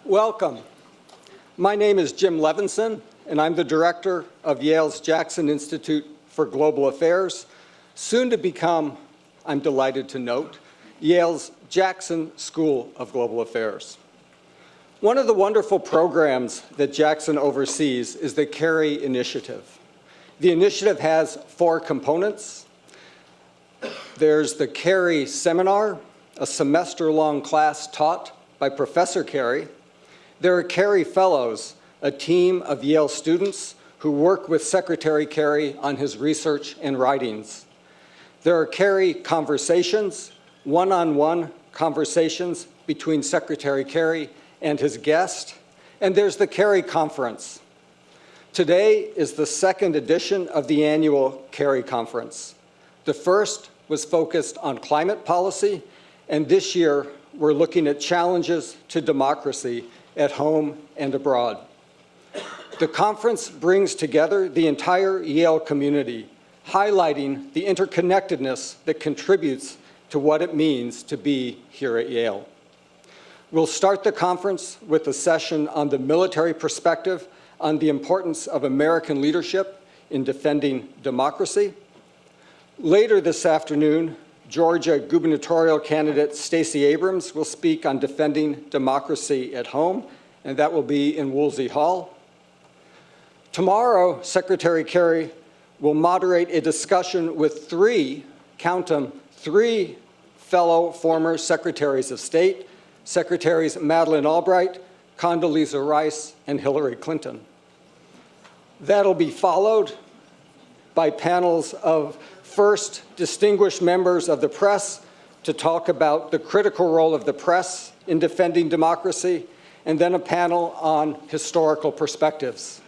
Welcome. My name is Jim Levinson, and I'm the director of Yale's Jackson Institute for Global Affairs, soon to become, I'm delighted to note, Yale's Jackson School of Global Affairs. One of the wonderful programs that Jackson oversees is the Kerry Initiative. The initiative has 4 components. There's the Kerry Seminar, a semester-long class taught by Professor Kerry. There are Kerry Fellows, a team of Yale students who work with Secretary Kerry on his research and writings. There are Kerry Conversations, one-on-one conversations between Secretary Kerry and his guest. And there's the Kerry Conference. Today is the 2nd edition of the annual Kerry Conference. The first was focused on climate policy, and this year we're looking at challenges to democracy at home and abroad. The conference brings together the entire Yale community, highlighting the interconnectedness that contributes to what it means to be here at Yale. We'll start the conference with a session on the military perspective on the importance of American leadership in defending democracy. Later this afternoon, Georgia gubernatorial candidate Stacey Abrams will speak on defending democracy at home, and that will be in Woolsey Hall. Tomorrow, Secretary Kerry will moderate a discussion with 3, count them, 3 fellow former Secretaries of State, Secretaries Madeleine Albright, Condoleezza Rice, and Hillary Clinton. That'll be followed by panels of first distinguished members of the press to talk about the critical role of the press in defending democracy, and then a panel on historical perspectives.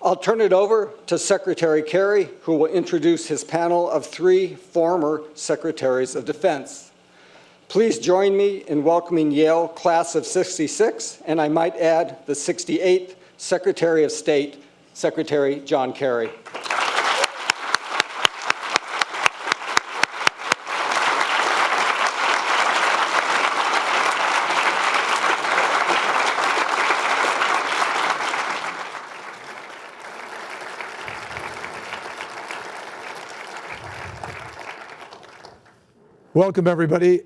I'll turn it over to Secretary Kerry, who will introduce his panel of 3 former Secretaries of Defense. Please join me in welcoming Yale class of '66, and I might add the 68th Secretary of State, Secretary John Kerry. Welcome, everybody.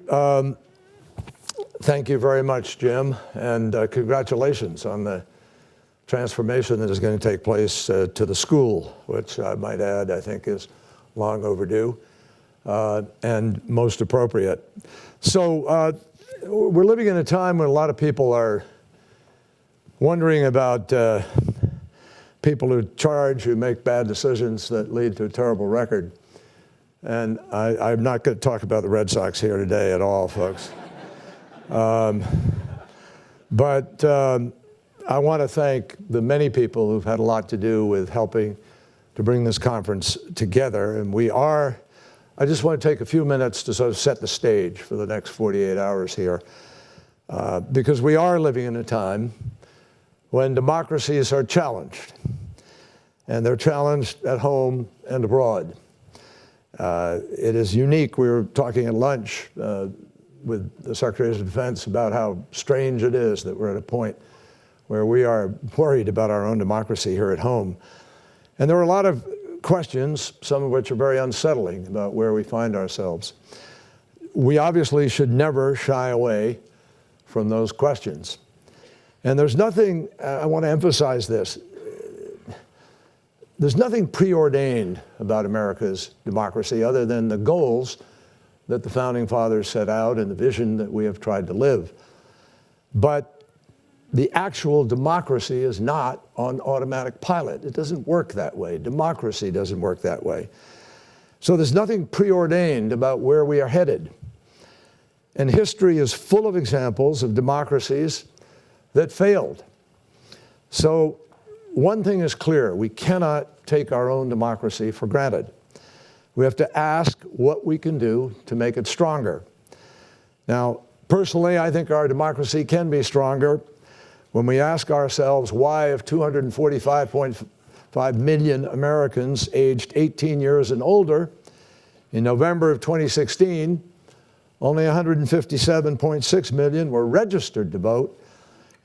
Thank you very much, Jim, and congratulations on the transformation that is going to take place to the school, which I might add, I think is long overdue and most appropriate. So we're living in a time when a lot of people are wondering about people who make bad decisions that lead to a terrible record. And I'm not going to talk about the Red Sox here today at all, folks. But I want to thank the many people who've had a lot to do with helping to bring this conference together. And I just want to take a few minutes to sort of set the stage for the next 48 hours here. Because we are living in a time when democracies are challenged. And they're challenged at home and abroad. It is unique. We were talking at lunch with the Secretaries of Defense about how strange it is that we're at a point where we are worried about our own democracy here at home. And there are a lot of questions, some of which are very unsettling, about where we find ourselves. We obviously should never shy away from those questions. And there's nothing, I want to emphasize this, there's nothing preordained about America's democracy other than the goals that the Founding Fathers set out and the vision that we have tried to live. But the actual democracy is not on automatic pilot. It doesn't work that way. Democracy doesn't work that way. So there's nothing preordained about where we are headed. And history is full of examples of democracies that failed. So one thing is clear, we cannot take our own democracy for granted. We have to ask what we can do to make it stronger. Now, personally, I think our democracy can be stronger when we ask ourselves why, of 245.5 million Americans aged 18 years and older, in November of 2016, only 157.6 million were registered to vote,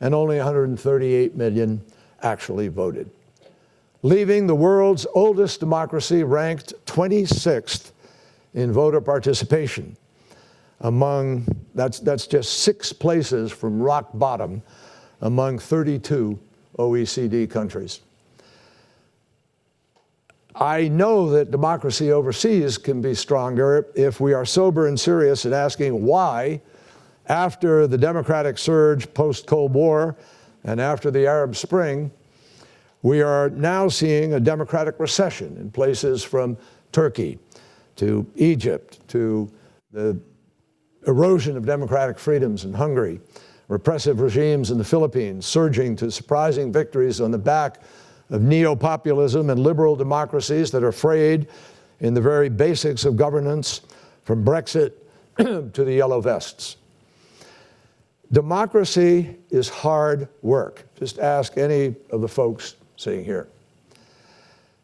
and only 138 million actually voted, leaving the world's oldest democracy ranked 26th in voter participation among, that's just 6 places from rock bottom among 32 OECD countries. I know that democracy overseas can be stronger if we are sober and serious in asking why, after the democratic surge post-Cold War and after the Arab Spring, we are now seeing a democratic recession in places from Turkey to Egypt to the erosion of democratic freedoms in Hungary, repressive regimes in the Philippines surging to surprising victories on the back of neo-populism and liberal democracies that are frayed in the very basics of governance, from Brexit to the yellow vests. Democracy is hard work. Just ask any of the folks sitting here.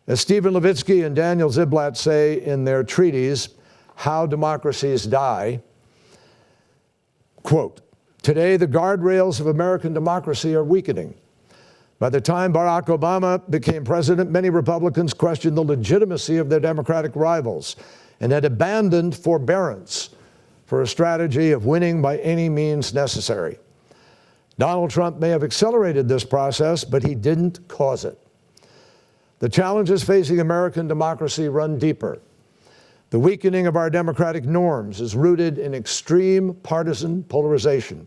As Stephen Levitsky and Daniel Ziblatt say in their treatise, How Democracies Die, quote, "Today the guardrails of American democracy are weakening. By the time Barack Obama became president, many Republicans questioned the legitimacy of their Democratic rivals and had abandoned forbearance for a strategy of winning by any means necessary. Donald Trump may have accelerated this process, but he didn't cause it. The challenges facing American democracy run deeper. The weakening of our democratic norms is rooted in extreme partisan polarization.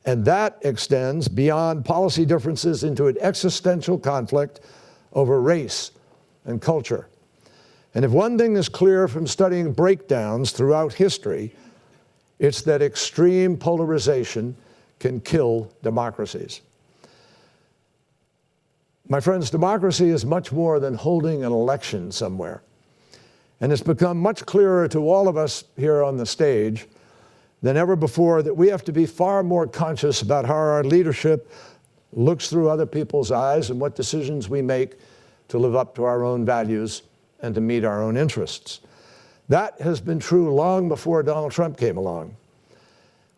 And that extends beyond policy differences into an existential conflict over race and culture. And if one thing is clear from studying breakdowns throughout history, it's that extreme polarization can kill democracies." My friends, democracy is much more than holding an election somewhere. And it's become much clearer to all of us here on the stage than ever before that we have to be far more conscious about how our leadership looks through other people's eyes and what decisions we make to live up to our own values and to meet our own interests. That has been true long before Donald Trump came along.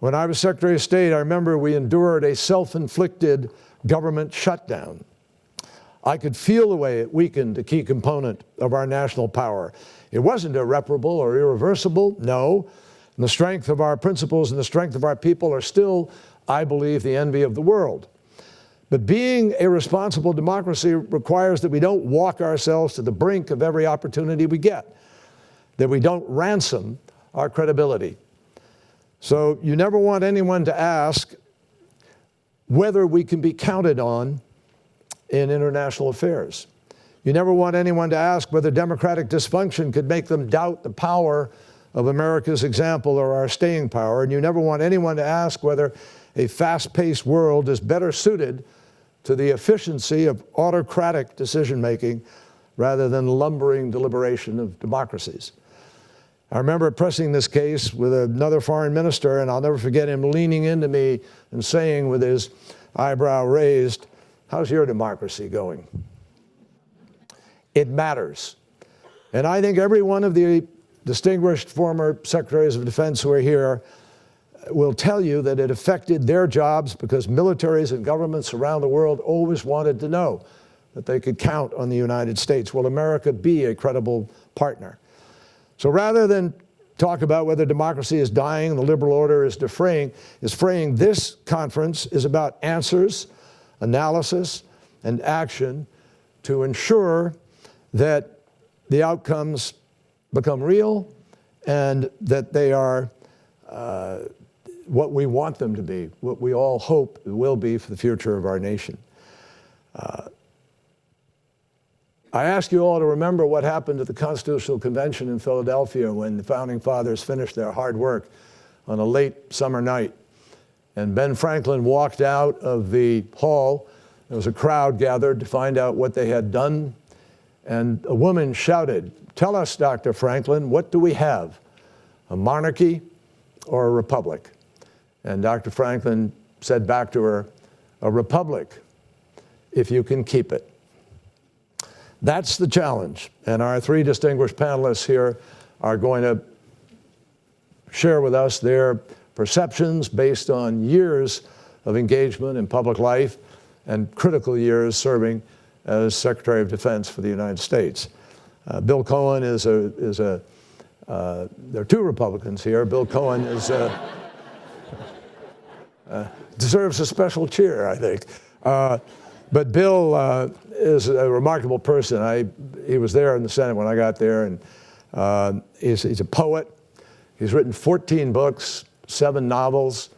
When I was Secretary of State, I remember we endured a self-inflicted government shutdown. I could feel the way it weakened a key component of our national power. It wasn't irreparable or irreversible, no. And the strength of our principles and the strength of our people are still, I believe, the envy of the world. But being a responsible democracy requires that we don't walk ourselves to the brink of every opportunity we get, that we don't ransom our credibility. So you never want anyone to ask whether we can be counted on in international affairs. You never want anyone to ask whether democratic dysfunction could make them doubt the power of America's example or our staying power. And you never want anyone to ask whether a fast-paced world is better suited to the efficiency of autocratic decision-making rather than lumbering deliberation of democracies. I remember pressing this case with another foreign minister, and I'll never forget him leaning into me and saying with his eyebrow raised, "How's your democracy going?" It matters. And I think every one of the distinguished former Secretaries of Defense who are here will tell you that it affected their jobs because militaries and governments around the world always wanted to know that they could count on the United States. Will America be a credible partner? So rather than talk about whether democracy is dying, the liberal order is fraying, this conference is about answers, analysis, and action to ensure that the outcomes become real and that they are what we want them to be, what we all hope it will be for the future of our nation. I ask you all to remember what happened at the Constitutional Convention in Philadelphia when the Founding Fathers finished their hard work on a late summer night. And Ben Franklin walked out of the hall. There was a crowd gathered to find out what they had done. And a woman shouted, "Tell us, Dr. Franklin, what do we have? A monarchy or a republic?" And Dr. Franklin said back to her, "A republic, if you can keep it." That's the challenge. And our three distinguished panelists here are going to share with us their perceptions based on years of engagement in public life and critical years serving as Secretary of Defense for the United States. Bill Cohen there are two Republicans here. Bill Cohen deserves a special cheer, I think. But Bill is a remarkable person. He was there in the Senate when I got there, and he's a poet. He's written 14 books, 7 novels,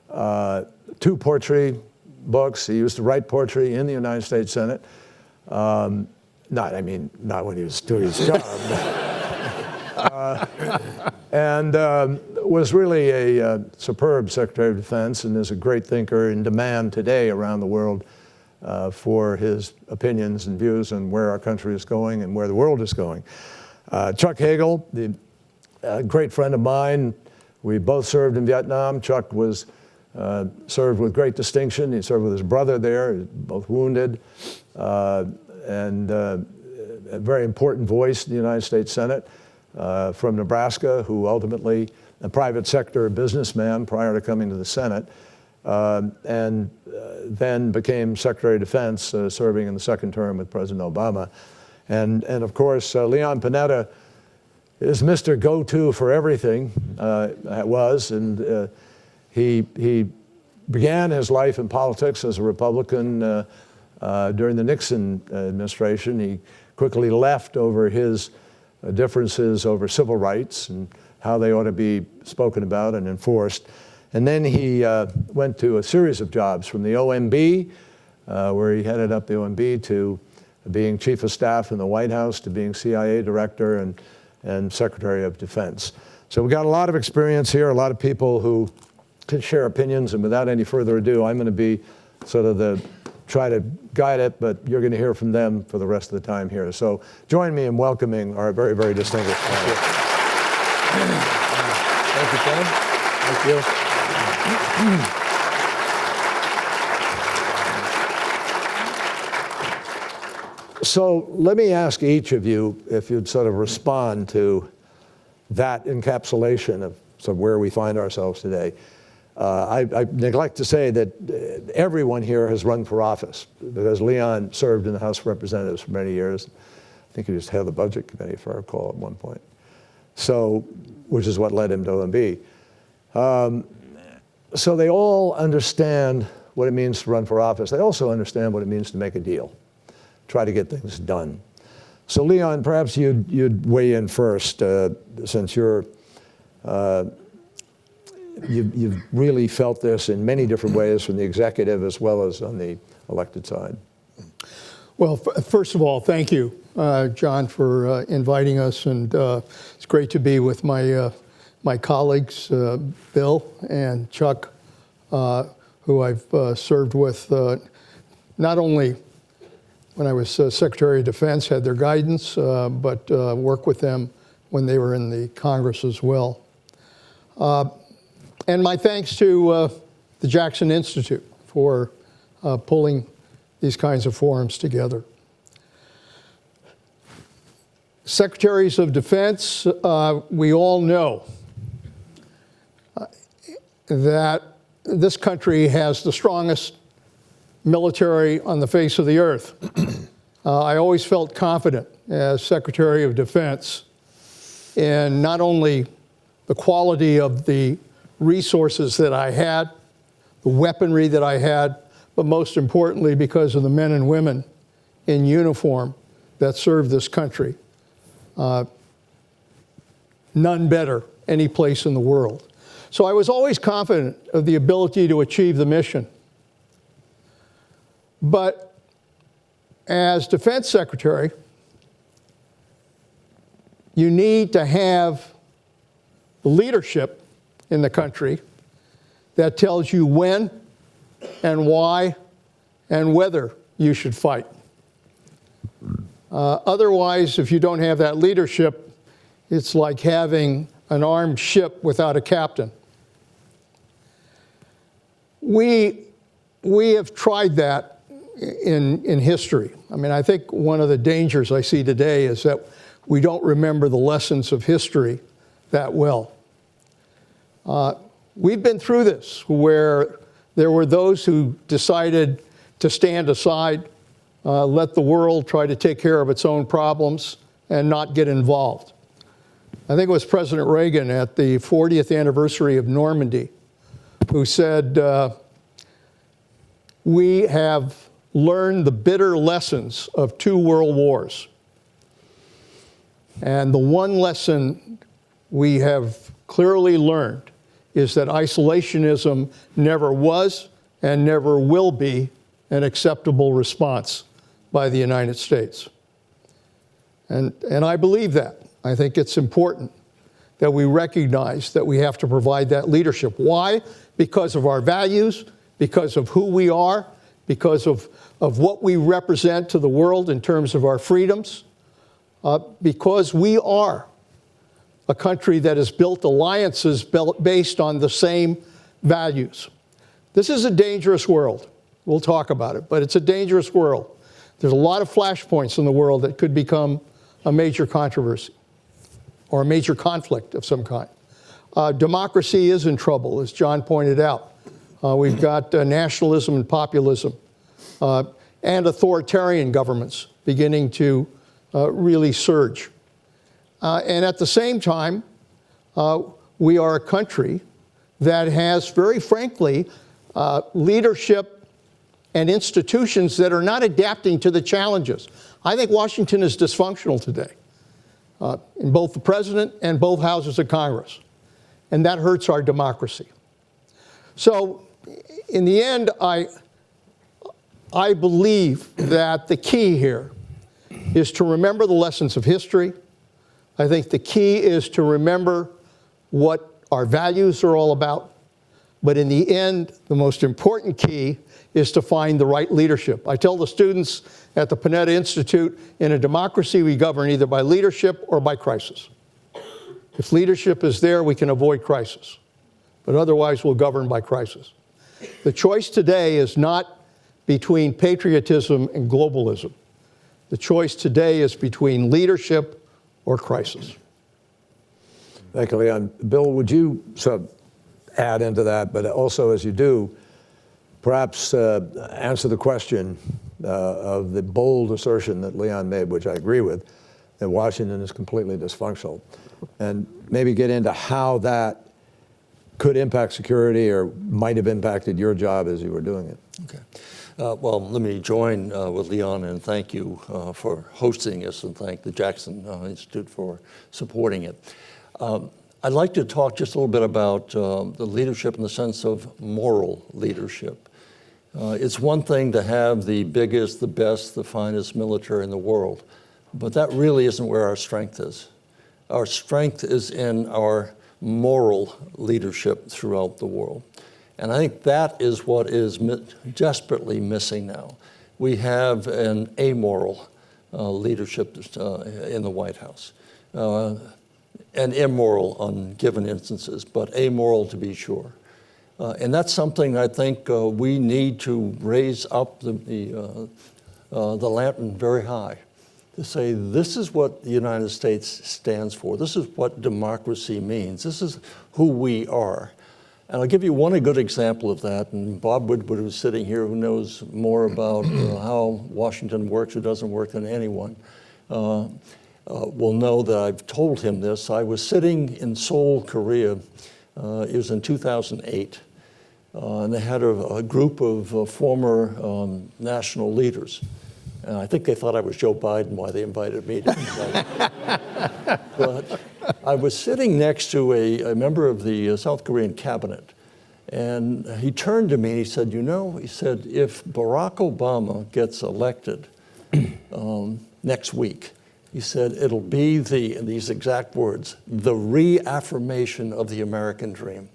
2 poetry books. He used to write poetry in the United States Senate. Not when he was doing his job. And was really a superb Secretary of Defense, and is a great thinker in demand today around the world for his opinions and views on where our country is going and where the world is going. Chuck Hagel, a great friend of mine. We both served in Vietnam. Chuck was served with great distinction. He served with his brother there, both wounded, and a very important voice in the United States Senate from Nebraska, who ultimately, a private sector businessman prior to coming to the Senate, and then became Secretary of Defense, serving in the second term with President Obama. And of course, Leon Panetta is Mr. Go-To for everything, and he began his life in politics as a Republican during the Nixon administration. He quickly left over his differences over civil rights and how they ought to be spoken about and enforced. And then he went to a series of jobs, from the OMB, where he headed up the OMB, to being Chief of Staff in the White House, to being CIA Director and Secretary of Defense. So we've got a lot of experience here, a lot of people who can share opinions, and without any further ado, I'm going to be sort of try to guide it, but you're going to hear from them for the rest of the time here. So join me in welcoming our very, very distinguished panel. Thank you, Ken. Thank you. So let me ask each of you if you'd sort of respond to that encapsulation of sort of where we find ourselves today. I neglect to say that everyone here has run for office, because Leon served in the House of Representatives for many years. I think he was head of the Budget Committee, if I recall, at one point. So, which is what led him to OMB. So they all understand what it means to run for office. They also understand what it means to make a deal, try to get things done. So Leon, perhaps you'd weigh in first, since you've really felt this in many different ways from the executive as well as on the elected side. Well, first of all, thank you, John, for inviting us, and it's great to be with my colleagues, Bill and Chuck, who I've served with not only when I was Secretary of Defense, had their guidance, but worked with them when they were in the Congress as well. And my thanks to the Jackson Institute for pulling these kinds of forums together. Secretaries of Defense, we all know that this country has the strongest military on the face of the earth. I always felt confident as Secretary of Defense in not only the quality of the resources that I had, the weaponry that I had, but most importantly because of the men and women in uniform that serve this country. None better any place in the world. So I was always confident of the ability to achieve the mission. But as Defense Secretary, you need to have the leadership in the country that tells you when and why and whether you should fight. Otherwise, if you don't have that leadership, it's like having an armed ship without a captain. We have tried that in history. I mean, I think one of the dangers I see today is that we don't remember the lessons of history that well. We've been through this, where There were those who decided to stand aside, let the world try to take care of its own problems and not get involved. I think it was President Reagan at the 40th anniversary of Normandy who said, we have learned the bitter lessons of 2 world wars. And the one lesson we have clearly learned is that isolationism never was and never will be an acceptable response by the United States. And I believe that. I think it's important that we recognize that we have to provide that leadership. Why? Because of our values, because of who we are, because of what we represent to the world in terms of our freedoms, because we are a country that has built alliances based on the same values. This is a dangerous world. We'll talk about it, but it's a dangerous world. There's a lot of flashpoints in the world that could become a major controversy or a major conflict of some kind. Democracy is in trouble, as John pointed out. We've got nationalism and populism and authoritarian governments beginning to really surge. And at the same time, we are a country that has, very frankly, leadership and institutions that are not adapting to the challenges. I think Washington is dysfunctional today, in both the president and both houses of Congress. And that hurts our democracy. So, in the end, I believe that the key here is to remember the lessons of history. I think the key is to remember what our values are all about. But in the end, the most important key is to find the right leadership. I tell the students at the Panetta Institute, in a democracy, we govern either by leadership or by crisis. If leadership is there, we can avoid crisis. But otherwise, we'll govern by crisis. The choice today is not between patriotism and globalism. The choice today is between leadership or crisis. Thank you, Leon. Bill, would you add into that, but also as you do, perhaps answer the question of the bold assertion that Leon made, which I agree with, that Washington is completely dysfunctional, and maybe get into how that could impact security or might have impacted your job as you were doing it. Okay. Well, let me join with Leon and thank you for hosting us and thank the Jackson Institute for supporting it. I'd like to talk just a little bit about the leadership in the sense of moral leadership. It's one thing to have the biggest, the best, the finest military in the world, but that really isn't where our strength is. Our strength is in our moral leadership throughout the world. And I think that is what is desperately missing now. We have an amoral leadership in the White House. And immoral on given instances, but amoral to be sure. And that's something I think we need to raise up the lantern very high to say this is what the United States stands for. This is what democracy means. This is who we are. And I'll give you one good example of that. And Bob Woodward, who's sitting here, who knows more about how Washington works or doesn't work than anyone, will know that I've told him this. I was sitting in Seoul, Korea. It was in 2008. And they had a group of former national leaders. And I think they thought I was Joe Biden, why they invited me to But I was sitting next to a member of the South Korean cabinet. And he turned to me and he said, you know, he said, if Barack Obama gets elected next week, he said, it'll be in these exact words, the reaffirmation of the American dream.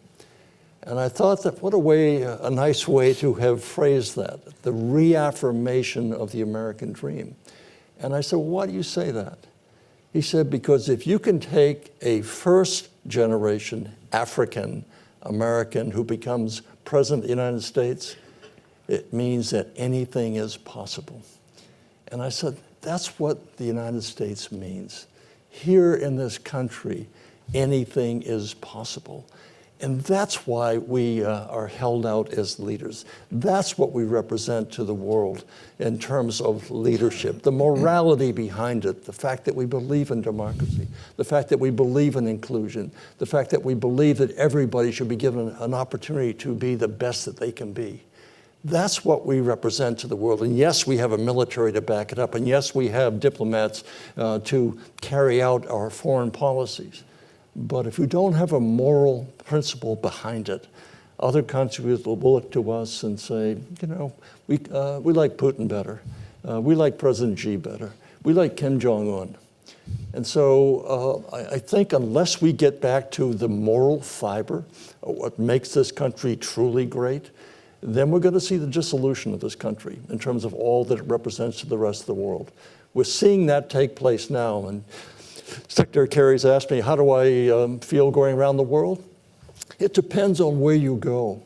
And I thought that what a nice way to have phrased that, the reaffirmation of the American dream. And I said, well, why do you say that? He said, because if you can take a first generation African American who becomes president of the United States, it means that anything is possible. And I said, that's what the United States means. Here in this country, anything is possible. And that's why we are held out as leaders. That's what we represent to the world in terms of leadership, the morality behind it, the fact that we believe in democracy, the fact that we believe in inclusion, the fact that we believe that everybody should be given an opportunity to be the best that they can be. That's what we represent to the world. And yes, we have a military to back it up. And yes, we have diplomats to carry out our foreign policies. But if we don't have a moral principle behind it, other countries will look to us and say, you know, we like Putin better. We like President Xi better. We like Kim Jong-un. And so I think unless we get back to the moral fiber of what makes this country truly great, then we're going to see the dissolution of this country in terms of all that it represents to the rest of the world. We're seeing that take place now. And Secretary Kerry's asked me, how do I feel going around the world? It depends on where you go.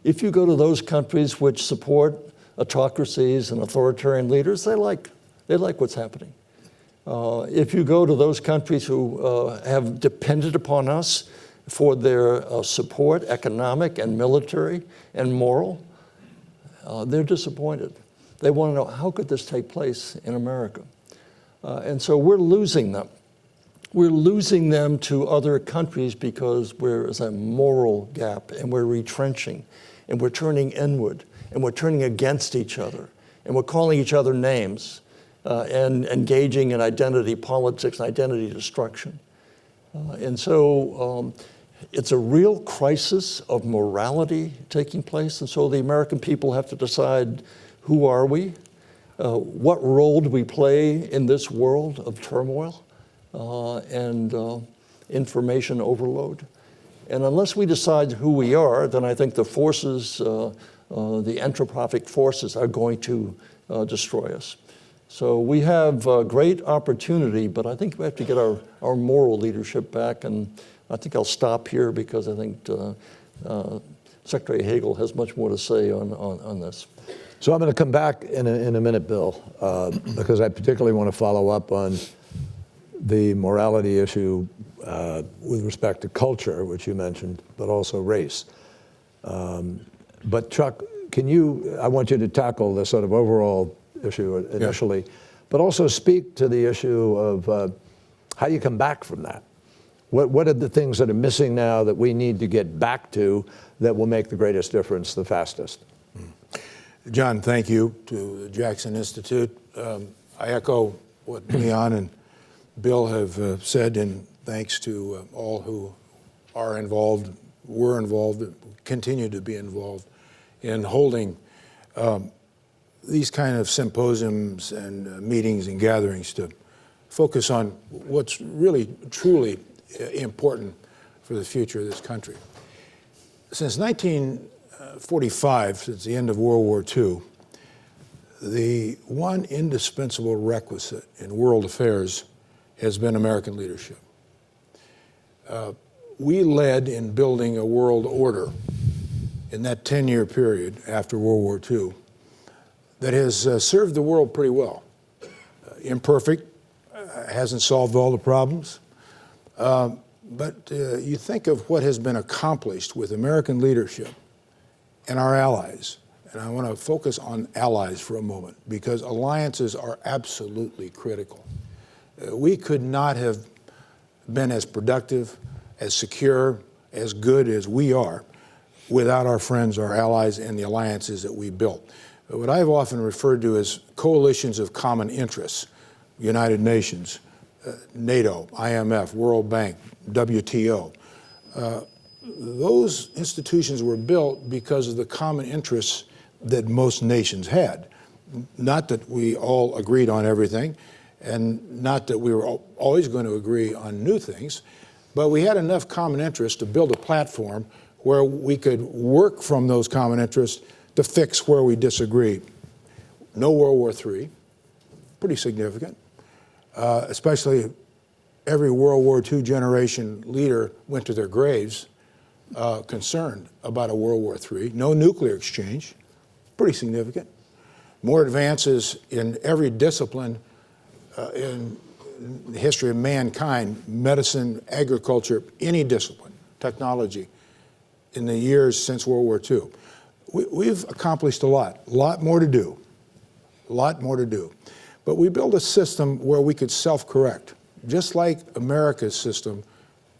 If you go to those countries which support autocracies and authoritarian leaders, they like what's happening. If you go to those countries who have depended upon us for their support, economic and military and moral, they're disappointed. They want to know, how could this take place in America? And so we're losing them. We're losing them to other countries because there's a moral gap, and we're retrenching, and we're turning inward, and we're turning against each other, and we're calling each other names, and engaging in identity politics and identity destruction. And so it's a real crisis of morality taking place, and so the American people have to decide, who are we? What role do we play in this world of turmoil and information overload? And unless we decide who we are, then I think the forces, the anthropic forces, are going to destroy us. So we have great opportunity, but I think we have to get our moral leadership back. And I think I'll stop here because I think Secretary Hagel has much more to say on this. So I'm going to come back in a minute, Bill, because I particularly want to follow up on the morality issue with respect to culture, which you mentioned, but also race. But Chuck, I want you to tackle the sort of overall issue initially, but also speak to the issue of how you come back from that. What are the things that are missing now that we need to get back to that will make the greatest difference the fastest? John, thank you to the Jackson Institute. I echo what Leon and Bill have said, and thanks to all who are involved, were involved, continue to be involved in holding these kind of symposiums and meetings and gatherings to focus on what's really, truly important for the future of this country. Since 1945, since the end of World War II, the one indispensable requisite in world affairs has been American leadership. We led in building a world order in that 10-year period after World War II that has served the world pretty well. Imperfect, hasn't solved all the problems, but you think of what has been accomplished with American leadership and our allies, and I want to focus on allies for a moment because alliances are absolutely critical. We could not have been as productive, as secure, as good as we are without our friends, our allies, and the alliances that we built. What I've often referred to as coalitions of common interests, United Nations, NATO, IMF, World Bank, WTO. Those institutions were built because of the common interests that most nations had. Not that we all agreed on everything, and not that we were always going to agree on new things, but we had enough common interests to build a platform where we could work from those common interests to fix where we disagree. No World War III, pretty significant, especially every World War II generation leader went to their graves concerned about a World War III. No nuclear exchange, pretty significant. More advances in every discipline in the history of mankind, medicine, agriculture, any discipline, technology, in the years since World War II. We've accomplished a lot more to do, But we built a system where we could self-correct, just like America's system.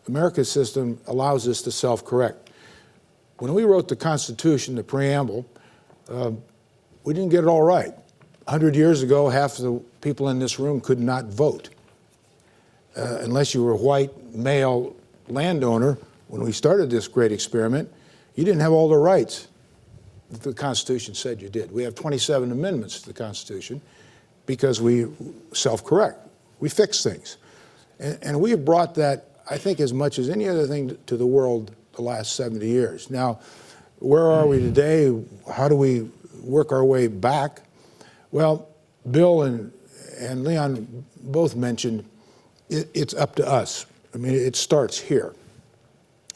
America's system allows us to self-correct. When we wrote the Constitution, the preamble, we didn't get it all right. 100 years ago, half of the people in this room could not vote. Unless you were a white, male landowner, when we started this great experiment, you didn't have all the rights that the Constitution said you did. We have 27 amendments to the Constitution because we self-correct. We fix things. And we have brought that, I think, as much as any other thing to the world the last 70 years. Now, where are we today? How do we work our way back? Well, Bill and Leon both mentioned it's up to us. I mean, it starts here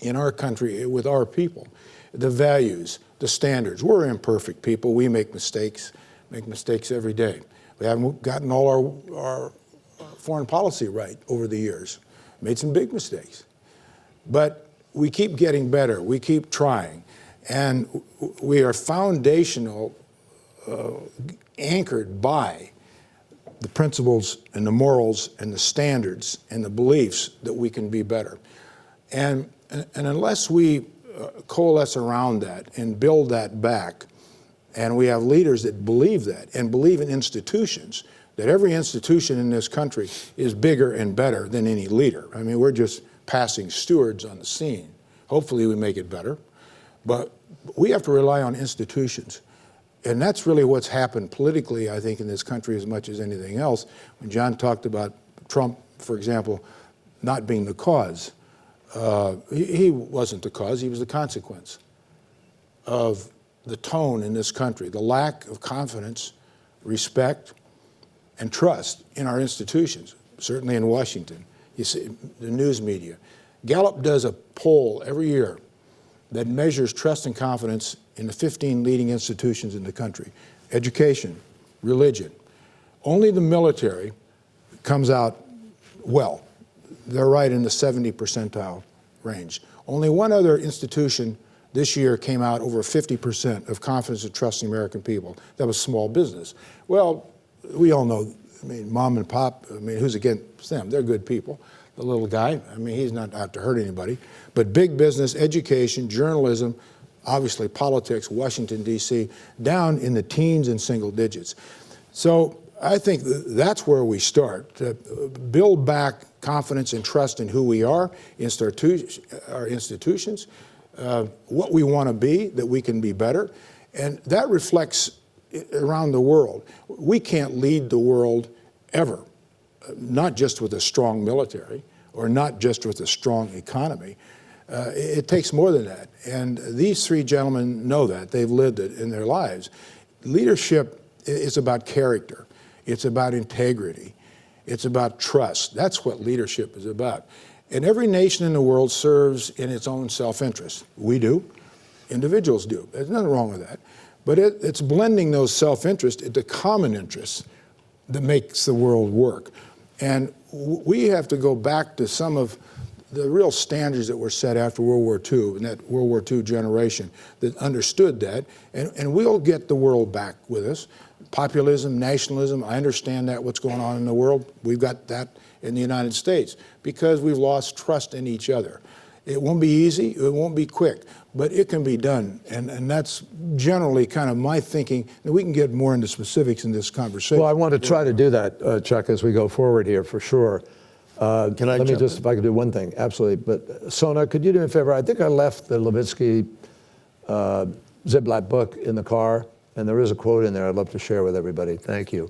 in our country with our people. The values, the standards. We're imperfect people. We make mistakes every day. We haven't gotten all our foreign policy right over the years. Made some big mistakes. But we keep getting better. We keep trying. And we are foundational, anchored by the principles and the morals and the standards and the beliefs that we can be better. And unless we coalesce around that and build that back, and we have leaders that believe that and believe in institutions, that every institution in this country is bigger and better than any leader. I mean, we're just passing stewards on the scene. Hopefully we make it better. But we have to rely on institutions. And that's really what's happened politically, I think, in this country as much as anything else. When John talked about Trump, for example, not being the cause, he wasn't the cause, he was the consequence of the tone in this country, the lack of confidence, respect, and trust in our institutions, certainly in Washington. You see, the news media. Gallup does a poll every year that measures trust and confidence in the 15 leading institutions in the country. Education, religion. Only the military comes out well. They're right in the 70 percentile range. Only one other institution this year came out over 50% of confidence and trust in the American people. That was small business. Well, we all know, I mean, mom and pop, I mean, who's against them? They're good people. The little guy, I mean, he's not out to hurt anybody. But big business, education, journalism, obviously politics, Washington, D.C., down in the teens and single digits. So I think that's where we start, to build back confidence and trust in who we are, our institutions, what we want to be, that we can be better. And that reflects around the world. We can't lead the world ever, not just with a strong military or not just with a strong economy. It takes more than that. And these three gentlemen know that. They've lived it in their lives. Leadership is about character. It's about integrity. It's about trust. That's what leadership is about. And every nation in the world serves in its own self-interest. We do. Individuals do. There's nothing wrong with that. But it's blending those self-interests into common interests that makes the world work. And we have to go back to some of the real standards that were set after World War II, and that World War II generation that understood that, and we'll get the world back with us. Populism, nationalism, I understand that, what's going on in the world. We've got that in the United States because we've lost trust in each other. It won't be easy, it won't be quick, but it can be done. And that's generally kind of my thinking. And we can get more into specifics in this conversation. Well, I want to try to do that, Chuck, as we go forward here, for sure. Can I Let me jump just, in? if I could do one thing, absolutely. But Sona, could you do me a favor? I think I left the Levitsky Ziblatt book in the car, and there is a quote in there I'd love to share with everybody. Thank you.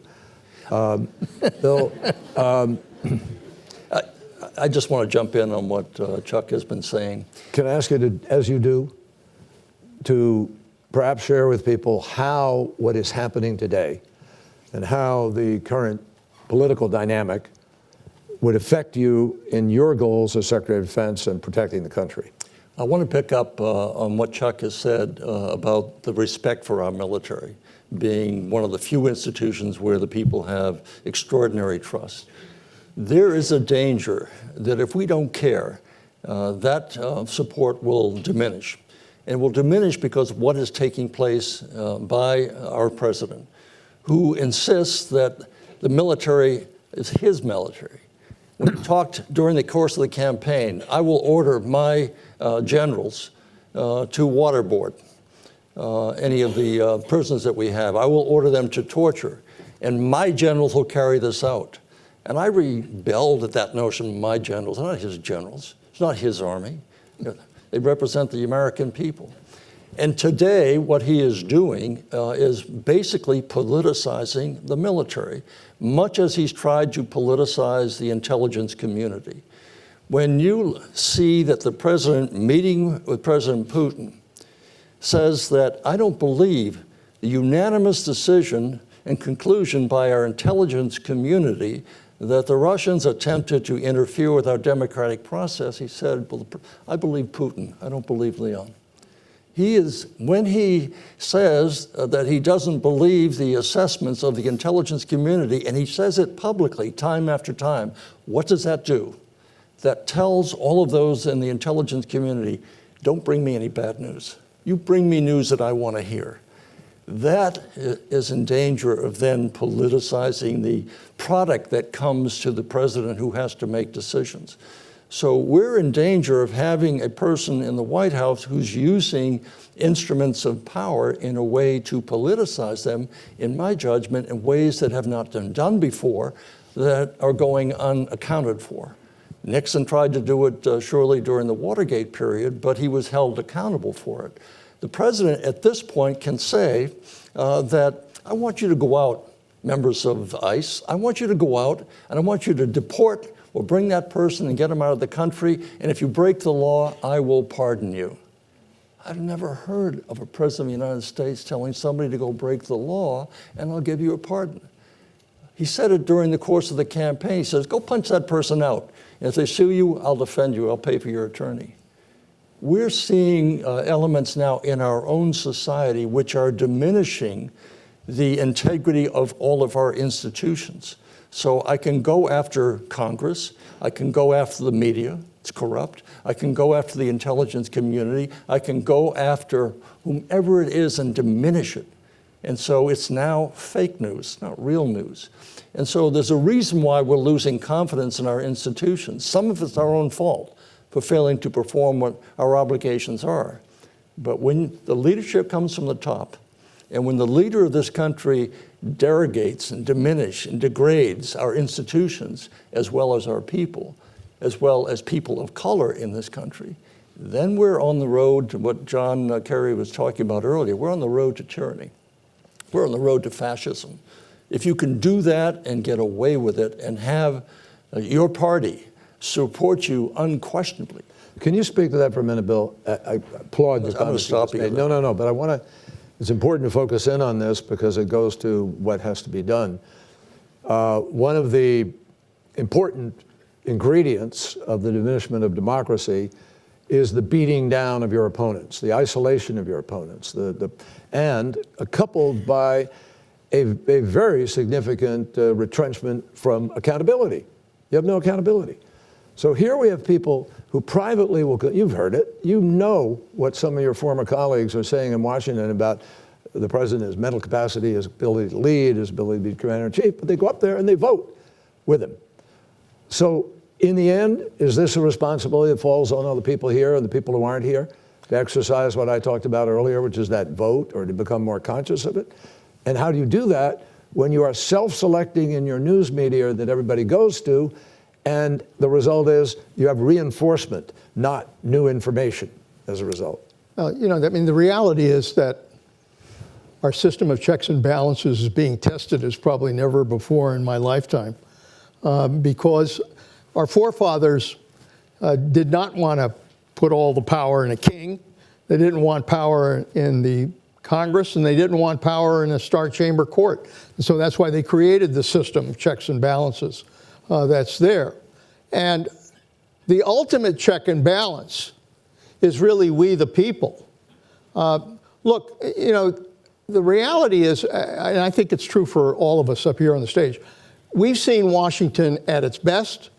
Bill, I just want to jump in on what Chuck has been saying. can I ask you to, as you do, to perhaps share with people how what is happening today and how the current political dynamic would affect you in your goals as Secretary of Defense and protecting the country? I want to pick up on what Chuck has said about the respect for our military being one of the few institutions where the people have extraordinary trust. There is a danger that if we don't care, that support will diminish. and will diminish because of what is taking place by our president, who insists that the military is his military. When he talked during the course of the campaign, I will order my generals to waterboard any of the prisoners that we have. I will order them to torture, and my generals will carry this out. And I rebelled at that notion, my generals. They're not his generals. It's not his army. They represent the American people. And today, what he is doing is basically politicizing the military, much as he's tried to politicize the intelligence community. When you see that the president meeting with President Putin says that I don't believe the unanimous decision and conclusion by our intelligence community that the Russians attempted to interfere with our democratic process, he said, well, I believe Putin, I don't believe Leon. When he says that he doesn't believe the assessments of the intelligence community, and he says it publicly time after time, what does that do? That tells all of those in the intelligence community, don't bring me any bad news. You bring me news that I want to hear. That is in danger of then politicizing the product that comes to the president who has to make decisions. So we're in danger of having a person in the White House who's using instruments of power in a way to politicize them, in my judgment, in ways that have not been done before, that are going unaccounted for. Nixon tried to do it surely during the Watergate period, but he was held accountable for it. The president at this point can say that I want you to go out, members of ICE, I want you to go out and I want you to deport or bring that person and get him out of the country, and if you break the law, I will pardon you. I've never heard of a president of the United States telling somebody to go break the law and I'll give you a pardon. He said it during the course of the campaign. He says, go punch that person out. And if they sue you, I'll defend you, I'll pay for your attorney. We're seeing elements now in our own society which are diminishing the integrity of all of our institutions. So I can go after Congress, I can go after the media, it's corrupt, I can go after the intelligence community, I can go after whomever it is and diminish it. And so it's now fake news, not real news. And so there's a reason why we're losing confidence in our institutions. Some of it's our own fault for failing to perform what our obligations are. But when the leadership comes from the top, and when the leader of this country derogates and diminishes and degrades our institutions, as well as our people, as well as people of color in this country, then we're on the road to what John Kerry was talking about earlier. We're on the road to tyranny. We're on the road to fascism. If you can do that and get away with it and have your party support you unquestionably. Can you speak to that for a minute, Bill? I applaud the comments. I'm going to stop you. No, but I want to, it's important to focus in on this because it goes to what has to be done. One of the important ingredients of the diminishment of democracy is the beating down of your opponents, the isolation of your opponents, and coupled by a very significant retrenchment from accountability. You have no accountability. So here we have people who privately will, you've heard it, you know what some of your former colleagues are saying in Washington about the president, his mental capacity, his ability to lead, his ability to be commander-in-chief, but they go up there and they vote with him. So in the end, is this a responsibility that falls on all the people here and the people who aren't here to exercise what I talked about earlier, which is that vote, or to become more conscious of it? And how do you do that when you are self-selecting in your news media that everybody goes to, and the result is you have reinforcement, not new information as a result? The reality is that our system of checks and balances is being tested as probably never before in my lifetime, because our forefathers did not want to put all the power in a king. They didn't want power in the Congress, and they didn't want power in a Star Chamber court. And so that's why they created the system of checks and balances that's there. And the ultimate check and balance is really we the people. Look, the reality is, and I think it's true for all of us up here on the stage, we've seen Washington at its best,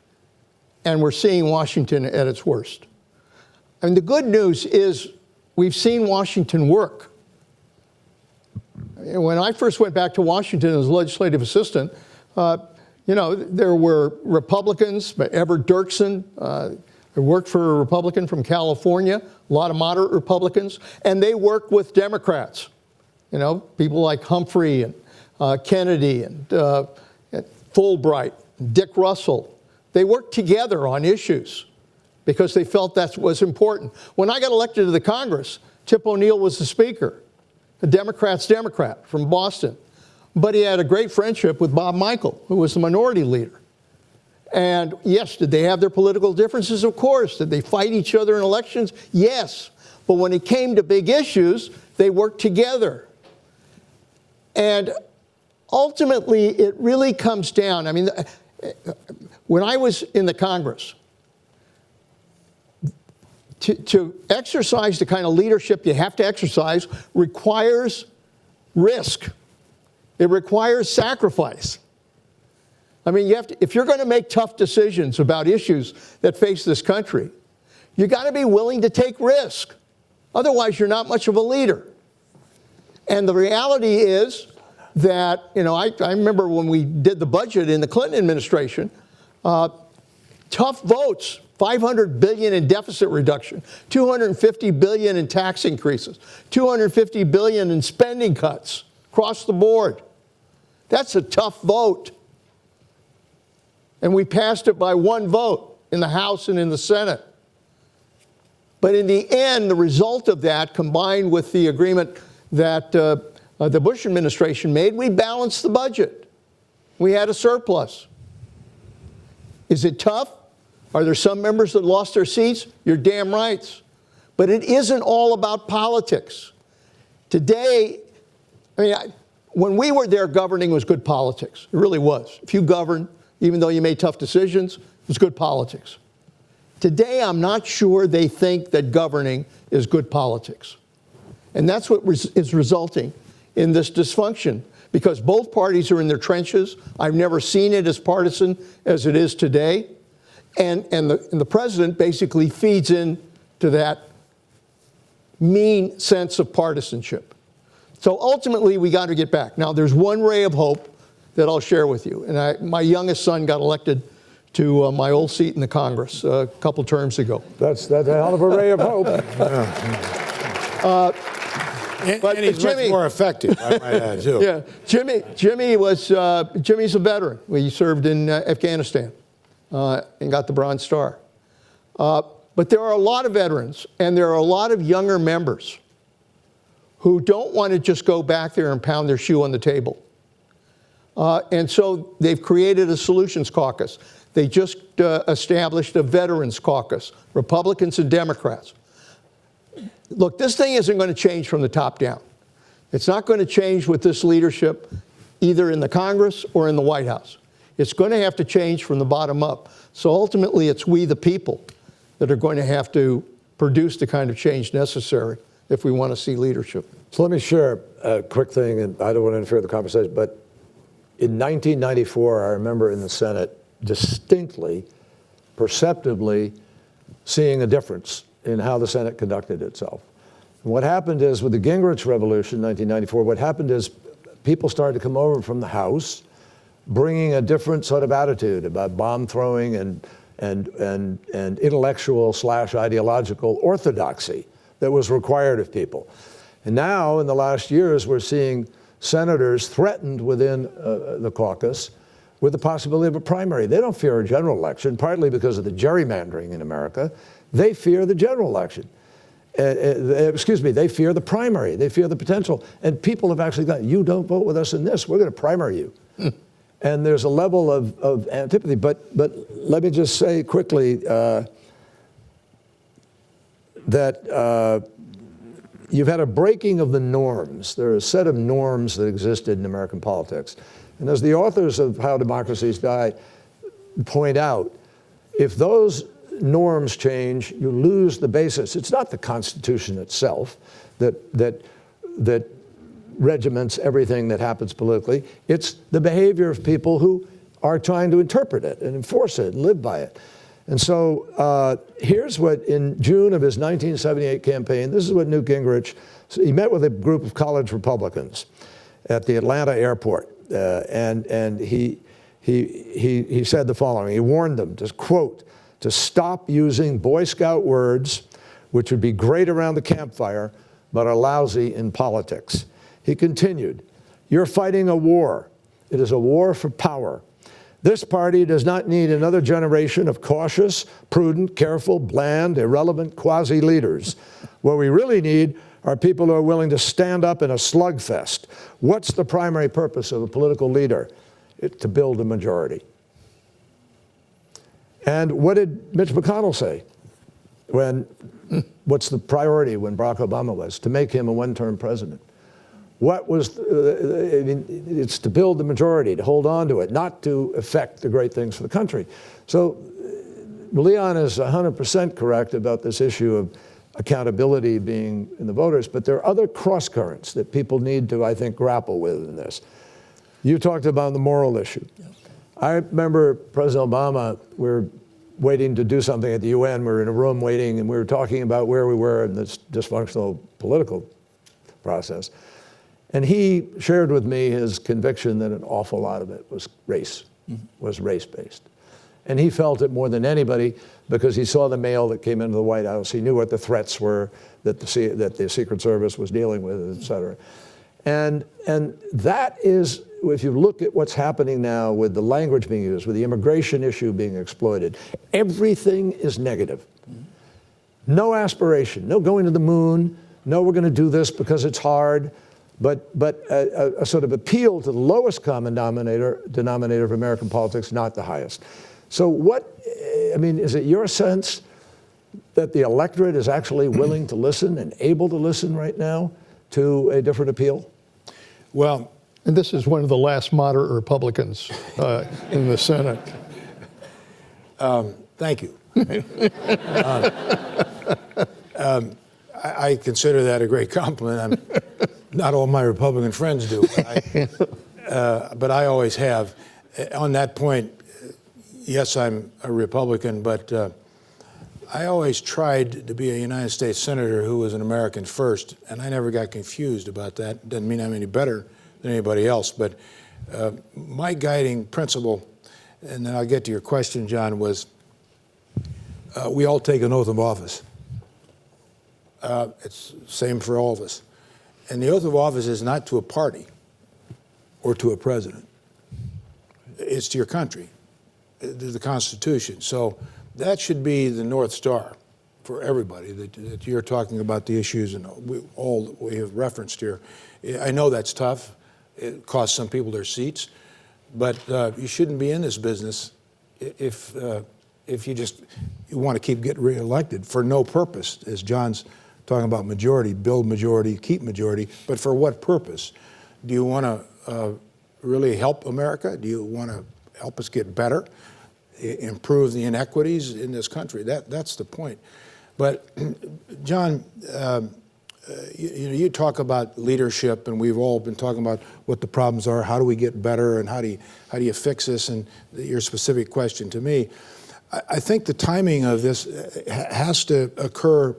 and we're seeing Washington at its worst. And the good news is we've seen Washington work. When I first went back to Washington as legislative assistant, there were Republicans, Everett Dirksen, who worked for a Republican from California, a lot of moderate Republicans, and they worked with Democrats. People like Humphrey and Kennedy and Fulbright, Dick Russell. They worked together on issues because they felt that was important. When I got elected to the Congress, Tip O'Neill was the Speaker, a Democrat's Democrat from Boston. But he had a great friendship with Bob Michel, who was the minority leader. And yes, did they have their political differences? Of course. Did they fight each other in elections? Yes. But when it came to big issues, they worked together. And ultimately, it really comes down. I mean, when I was in the Congress, to exercise the kind of leadership you have to exercise requires risk. It requires sacrifice. I mean, if you're going to make tough decisions about issues that face this country, you got to be willing to take risk. Otherwise, you're not much of a leader. And the reality is that, I remember when we did the budget in the Clinton administration, tough votes, $500 billion in deficit reduction, $250 billion in tax increases, $250 billion in spending cuts across the board. That's a tough vote. And we passed it by one vote in the House and in the Senate. But in the end, the result of that, combined with the agreement that the Bush administration made, we balanced the budget. We had a surplus. Is it tough? Are there some members that lost their seats? You're damn right. But it isn't all about politics. Today, when we were there, governing was good politics. It really was. If you governed, even though you made tough decisions, it was good politics. Today, I'm not sure they think that governing is good politics. And that's what is resulting in this dysfunction, because both parties are in their trenches. I've never seen it as partisan as it is today. And the president basically feeds into that mean sense of partisanship. So ultimately, we got to get back. Now, there's one ray of hope that I'll share with you. And my youngest son got elected to my old seat in the Congress a couple terms ago. That's a hell of a ray of hope. And he's much more effective, I might add, too. Yeah, Jimmy's a veteran. He served in Afghanistan and got the Bronze Star. But there are a lot of veterans, and there are a lot of younger members who don't want to just go back there and pound their shoe on the table. And so they've created a solutions caucus. They just established a veterans caucus, Republicans and Democrats. Look, this thing isn't going to change from the top down. It's not going to change with this leadership, either in the Congress or in the White House. It's going to have to change from the bottom up. So ultimately, it's we, the people, that are going to have to produce the kind of change necessary if we want to see leadership. So let me share a quick thing, and I don't want to interfere with the conversation, but in 1994, I remember in the Senate distinctly, perceptibly seeing a difference in how the Senate conducted itself. And what happened is, with the Gingrich Revolution in 1994, what happened is people started to come over from the House bringing a different sort of attitude about bomb throwing and intellectual / ideological orthodoxy that was required of people. And now, in the last years, we're seeing senators threatened within the caucus with the possibility of a primary. They don't fear a general election, partly because of the gerrymandering in America. They fear the general election. They fear the primary. They fear the potential. And people have actually gone, you don't vote with us in this, we're going to primary you. And there's a level of antipathy. But let me just say quickly that you've had a breaking of the norms. There are a set of norms that existed in American politics. And as the authors of How Democracies Die point out, if those norms change, you lose the basis. It's not the Constitution itself that regiments everything that happens politically. It's the behavior of people who are trying to interpret it and enforce it and live by it. And so here's what, in June of his 1978 campaign, this is what Newt Gingrich, he met with a group of college Republicans at the Atlanta airport, and he said the following. He warned them, just quote, to stop using Boy Scout words, which would be great around the campfire, but are lousy in politics. He continued, you're fighting a war. It is a war for power. This party does not need another generation of cautious, prudent, careful, bland, irrelevant quasi-leaders. What we really need are people who are willing to stand up in a slugfest. What's the primary purpose of a political leader? It's to build a majority. And what did Mitch McConnell say? What's the priority when Barack Obama was? To make him a one-term president. What was, it's to build the majority, to hold on to it, not to affect the great things for the country. So Leon is 100% correct about this issue of accountability being in the voters, but there are other cross currents that people need to, I think, grapple with in this. You talked about the moral issue. Yeah. I remember President Obama, we were waiting to do something at the UN, we were in a room waiting, and we were talking about where we were in this dysfunctional political process. And he shared with me his conviction that an awful lot of it was race-based. And he felt it more than anybody because he saw the mail that came into the White House. He knew what the threats were that the Secret Service was dealing with, et cetera. And that is, if you look at what's happening now with the language being used, with the immigration issue being exploited, everything is negative. No aspiration, no going to the moon, no we're going to do this because it's hard, but a sort of appeal to the lowest common denominator of American politics, not the highest. So is it your sense that the electorate is actually willing to listen and able to listen right now to a different appeal? Well, and this is one of the last moderate Republicans in the Senate. Thank you. I consider that a great compliment. Not all my Republican friends do, but I always have. On that point, yes, I'm a Republican, but I always tried to be a United States Senator who was an American first, and I never got confused about that. Doesn't mean I'm any better than anybody else, but my guiding principle, and then I'll get to your question, John, was we all take an oath of office. It's the same for all of us. And the oath of office is not to a party or to a president. It's to your country, to the Constitution. So that should be the North Star for everybody, that you're talking about the issues and all we have referenced here. I know that's tough. It costs some people their seats. But you shouldn't be in this business if you want to keep getting reelected for no purpose, as John's talking about majority, build majority, keep majority, but for what purpose? Do you want to really help America? Do you want to help us get better, improve the inequities in this country? That's the point. But John, you talk about leadership, and we've all been talking about what the problems are, how do we get better, and how do you fix this, and your specific question to me. I think the timing of this has to occur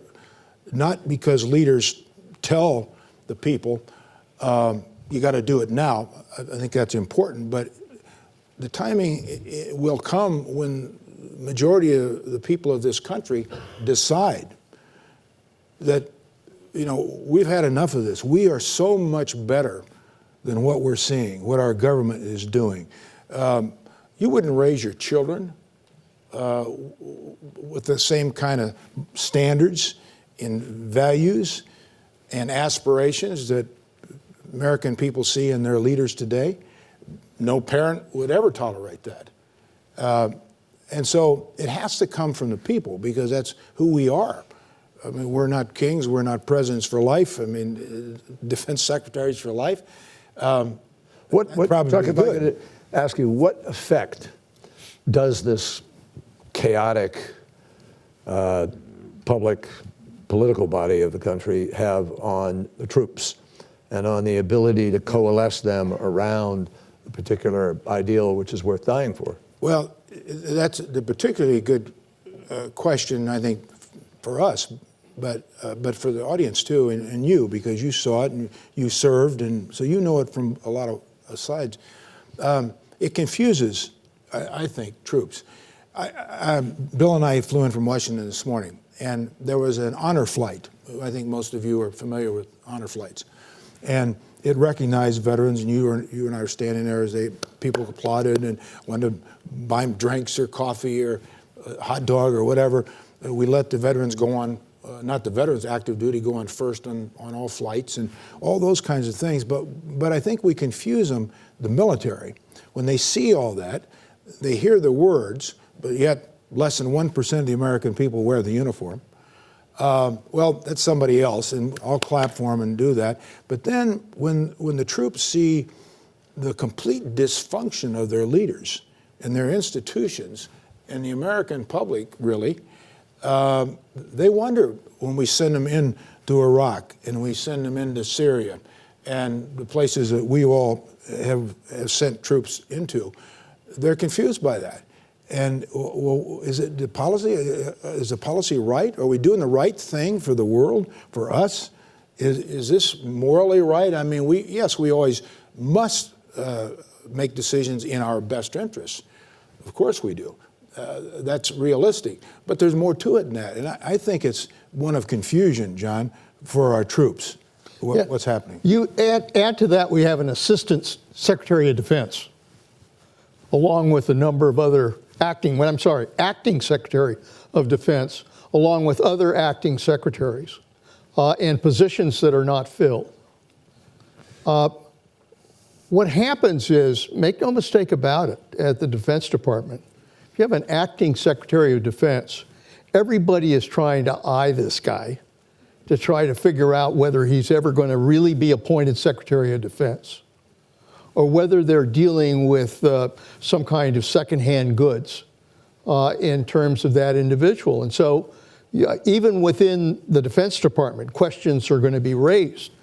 not because leaders tell the people, you got to do it now. I think that's important, but the timing will come when the majority of the people of this country decide that, we've had enough of this. We are so much better than what we're seeing, what our government is doing. You wouldn't raise your children with the same kind of standards in values and aspirations that American people see in their leaders today. No parent would ever tolerate that. And so it has to come from the people because that's who we are. I mean, we're not kings, we're not presidents for life. I mean, defense secretaries for life. Chuck, if I could ask you, what effect does this chaotic public political body of the country have on the troops and on the ability to coalesce them around a particular ideal which is worth dying for? Well, that's a particularly good question, I think, for us, but for the audience too, and you, because you saw it and you served, and so you know it from a lot of sides. It confuses, I think, troops. Bill and I flew in from Washington this morning, and there was an honor flight. I think most of you are familiar with honor flights. And it recognized veterans, and you and I are standing there as people applauded and wanted to buy them drinks or coffee or a hot dog or whatever. We let the veterans go on, not the veterans, active duty, go on first on all flights and all those kinds of things. But I think we confuse them, the military. When they see all that, they hear the words, but yet less than 1% of the American people wear the uniform. Well, that's somebody else, and I'll clap for them and do that. But then when the troops see the complete dysfunction of their leaders and their institutions and the American public, really, they wonder when we send them into Iraq and we send them into Syria and the places that we all have sent troops into, they're confused by that. And well, is it the policy? Is the policy right? Are we doing the right thing for the world, for us? Is this morally right? I mean, we always must make decisions in our best interests. Of course we do. That's realistic. But there's more to it than that. And I think it's one of confusion, John, for our troops. What's happening? You add to that, we have an Assistant Secretary of Defense, along with a number of other acting Secretary of Defense, along with other acting secretaries, and positions that are not filled. What happens is, make no mistake about it, at the Defense Department, if you have an acting Secretary of Defense, everybody is trying to eye this guy to try to figure out whether he's ever going to really be appointed Secretary of Defense, or whether they're dealing with some kind of secondhand goods in terms of that individual. And so even within the Defense Department, questions are going to be raised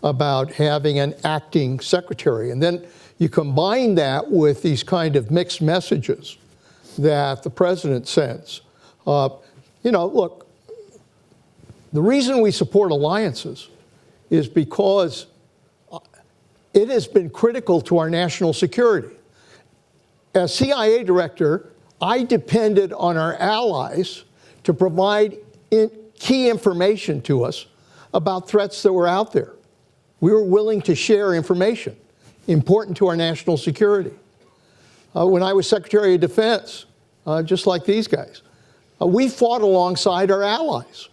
about having an acting secretary. And then you combine that with these kind of mixed messages that the president sends. Look, the reason we support alliances is because it has been critical to our national security. As CIA director, I depended on our allies to provide key information to us about threats that were out there. We were willing to share information important to our national security. When I was Secretary of Defense, just like these guys, we fought alongside our allies.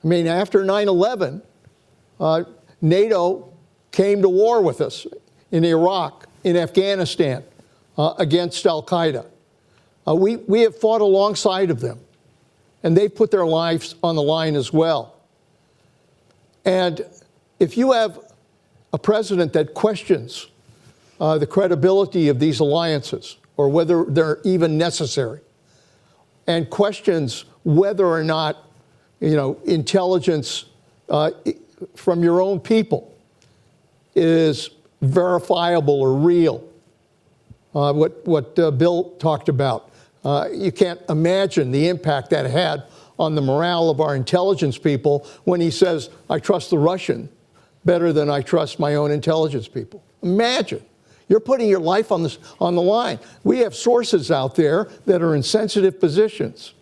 I mean, after 9/11, NATO came to war with us in Iraq, in Afghanistan, against al-Qaeda. We have fought alongside of them, and they've put their lives on the line as well. And if you have a president that questions the credibility of these alliances, or whether they're even necessary, and questions whether or not, intelligence from your own people is verifiable or real. What Bill talked about. You can't imagine the impact that had on the morale of our intelligence people when he says, I trust the Russian better than I trust my own intelligence people. Imagine. You're putting your life on the line. We have sources out there that are in sensitive positions.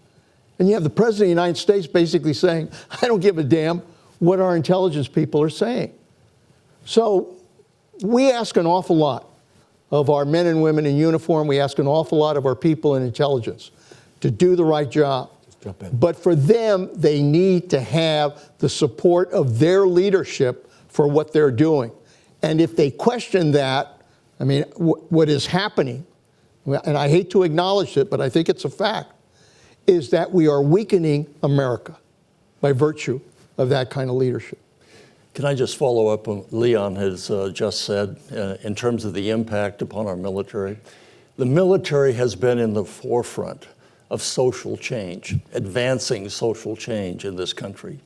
And you have the President of the United States basically saying, I don't give a damn what our intelligence people are saying. So we ask an awful lot of our men and women in uniform. We ask an awful lot of our people in intelligence to do the right job. But for them, they need to have the support of their leadership for what they're doing. And if they question that, I mean, what is happening, and I hate to acknowledge it, but I think it's a fact, is that we are weakening America by virtue of that kind of leadership. Can I just follow up on what Leon has just said in terms of the impact upon our military? The military has been in the forefront of social change, advancing social change in this country,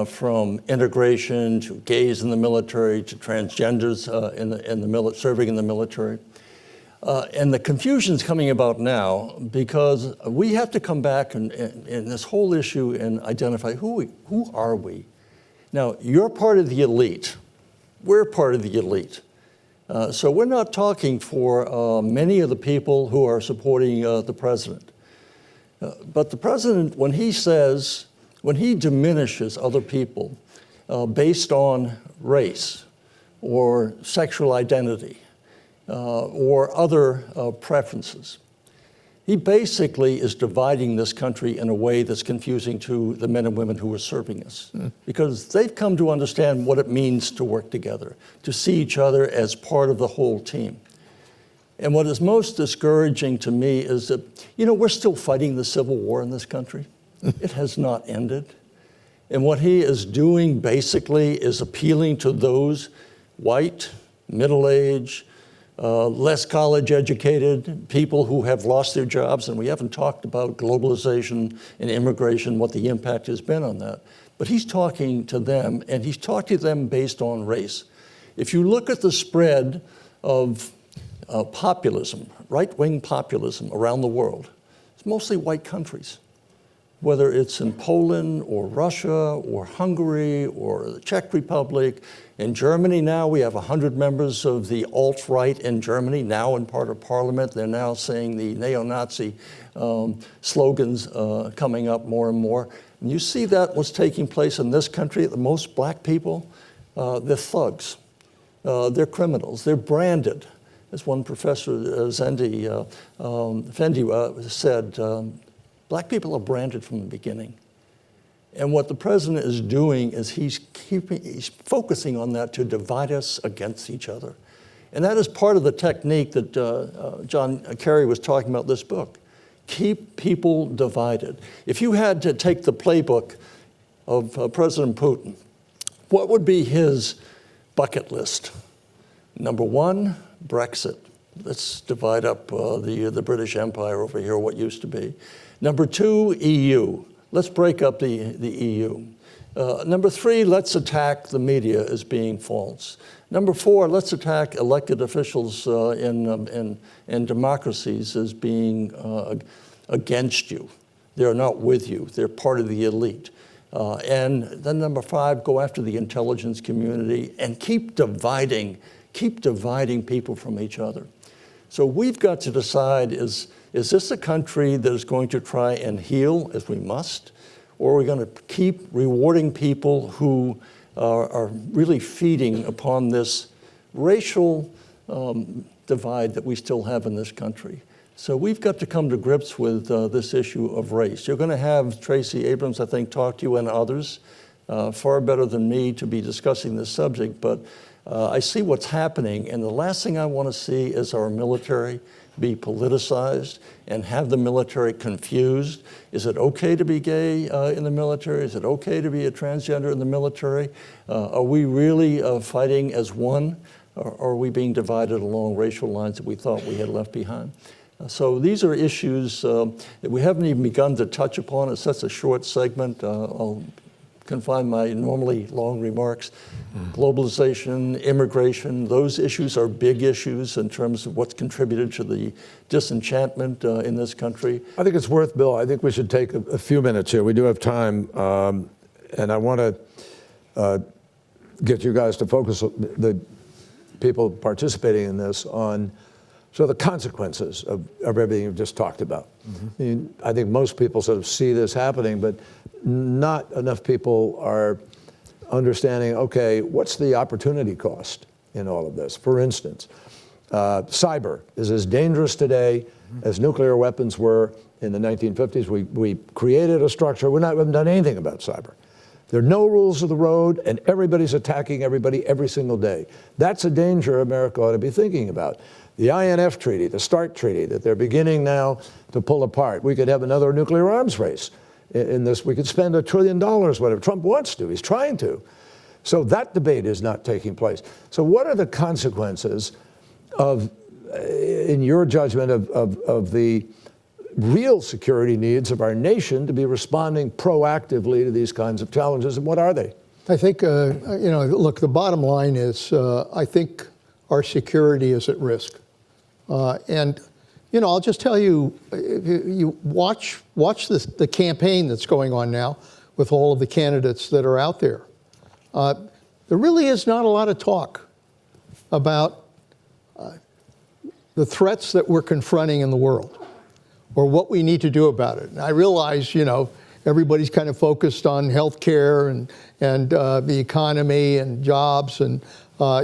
from integration to gays in the military to transgenders serving in the military. And the confusion's coming about now because we have to come back and this whole issue and identify who are we? Now, you're part of the elite. We're part of the elite. So we're not talking for many of the people who are supporting the president. But the president, when he diminishes other people based on race or sexual identity or other preferences, he basically is dividing this country in a way that's confusing to the men and women who are serving us. Because they've come to understand what it means to work together, to see each other as part of the whole team. And what is most discouraging to me is that, we're still fighting the Civil War in this country. It has not ended. And what he is doing basically is appealing to those white, middle-aged, less college-educated people who have lost their jobs, and we haven't talked about globalization and immigration, what the impact has been on that. But he's talking to them, and he's talking to them based on race. If you look at the spread of populism, right-wing populism around the world, it's mostly white countries. Whether it's in Poland or Russia or Hungary or the Czech Republic. In Germany now, we have 100 members of the alt-right in Germany, now in part of parliament. They're now saying the neo-Nazi slogans coming up more and more. And you see that what's taking place in this country, the most black people, they're thugs. They're criminals. They're branded. As one professor, Fendi said, black people are branded from the beginning. And what the president is doing is he's focusing on that to divide us against each other. And that is part of the technique that John Kerry was talking about in this book. Keep people divided. If you had to take the playbook of President Putin, what would be his bucket list? Number one, Brexit. Let's divide up the British Empire over here, what used to be. Number two, EU. Let's break up the EU. Number three, let's attack the media as being false. Number four, let's attack elected officials in democracies as being against you. They're not with you. They're part of the elite. And then number five, go after the intelligence community and keep dividing people from each other. So we've got to decide, is this a country that is going to try and heal as we must? Or are we going to keep rewarding people who are really feeding upon this racial divide that we still have in this country? So we've got to come to grips with this issue of race. You're going to have Tracy Abrams, I think, talk to you and others, far better than me to be discussing this subject. But I see what's happening, and the last thing I want to see is our military be politicized and have the military confused. Is it okay to be gay in the military? Is it okay to be a transgender in the military? Are we really fighting as one, or are we being divided along racial lines that we thought we had left behind? So these are issues that we haven't even begun to touch upon. It's such a short segment. I'll confine my normally long remarks. Globalization, immigration, those issues are big issues in terms of what's contributed to the disenchantment in this country. I think it's worth, Bill, I think we should take a few minutes here. We do have time, and I want to get you guys to focus, the people participating in this, on the consequences of everything you've just talked about. I mean, I think most people sort of see this happening, but not enough people are understanding, okay, what's the opportunity cost in all of this? For instance, cyber is as dangerous today as nuclear weapons were in the 1950s. We created a structure. We haven't done anything about cyber. There are no rules of the road, and everybody's attacking everybody every single day. That's a danger America ought to be thinking about. The INF Treaty, the START Treaty that they're beginning now to pull apart. We could have another nuclear arms race in this. We could spend $1 trillion, whatever Trump wants to. He's trying to. So that debate is not taking place. So what are the consequences of, in your judgment, of the real security needs of our nation to be responding proactively to these kinds of challenges, and what are they? I think, look, the bottom line is I think our security is at risk. And, you know, I'll just tell you, you watch the campaign that's going on now with all of the candidates that are out there. There really is not a lot of talk about the threats that we're confronting in the world or what we need to do about it. And I realize, you know, everybody's kind of focused on healthcare and the economy and jobs and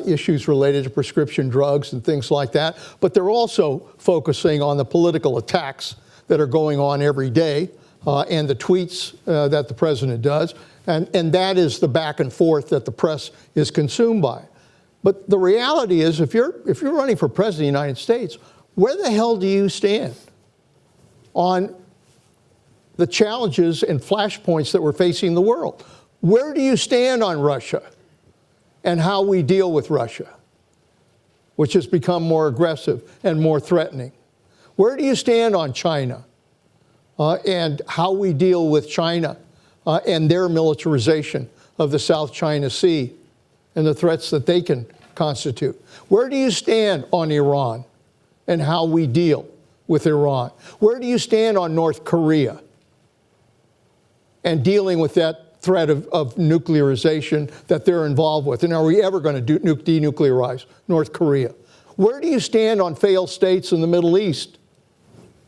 issues related to prescription drugs and things like that. But they're also focusing on the political attacks that are going on every day and the tweets that the president does. And that is the back and forth that the press is consumed by. But the reality is, if you're running for president of the United States, where the hell do you stand on the challenges and flashpoints that we're facing the world? Where do you stand on Russia and how we deal with Russia, which has become more aggressive and more threatening? Where do you stand on China and how we deal with China and their militarization of the South China Sea and the threats that they can constitute? Where do you stand on Iran and how we deal with Iran? Where do you stand on North Korea and dealing with that threat of nuclearization that they're involved with? And are we ever going to denuclearize North Korea? Where do you stand on failed states in the Middle East?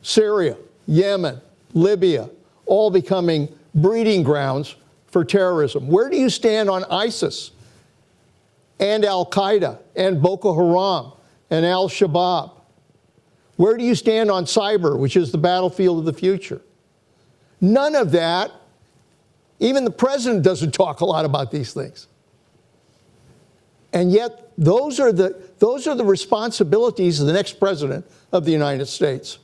Syria, Yemen, Libya, all becoming breeding grounds for terrorism. Where do you stand on ISIS and Al-Qaeda and Boko Haram and Al-Shabaab? Where do you stand on cyber, which is the battlefield of the future? None of that. Even the president doesn't talk a lot about these things. And yet, those are the responsibilities of the next president of the United States.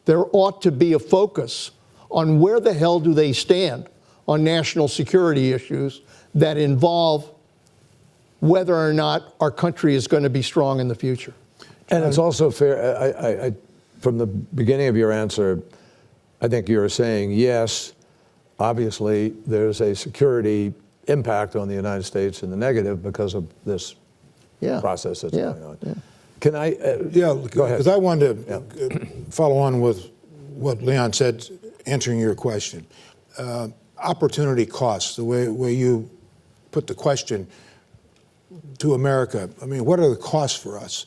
There ought to be a focus on where the hell do they stand on national security issues that involve whether or not our country is going to be strong in the future. And it's also fair, from the beginning of your answer, I think you're saying, yes, obviously there's a security impact on the United States in the negative because of this process that's going on. Yeah. Can I? Yeah, go ahead. because I wanted to follow on with what Leon said, answering your question. Opportunity costs, the way you put the question to America. I mean, what are the costs for us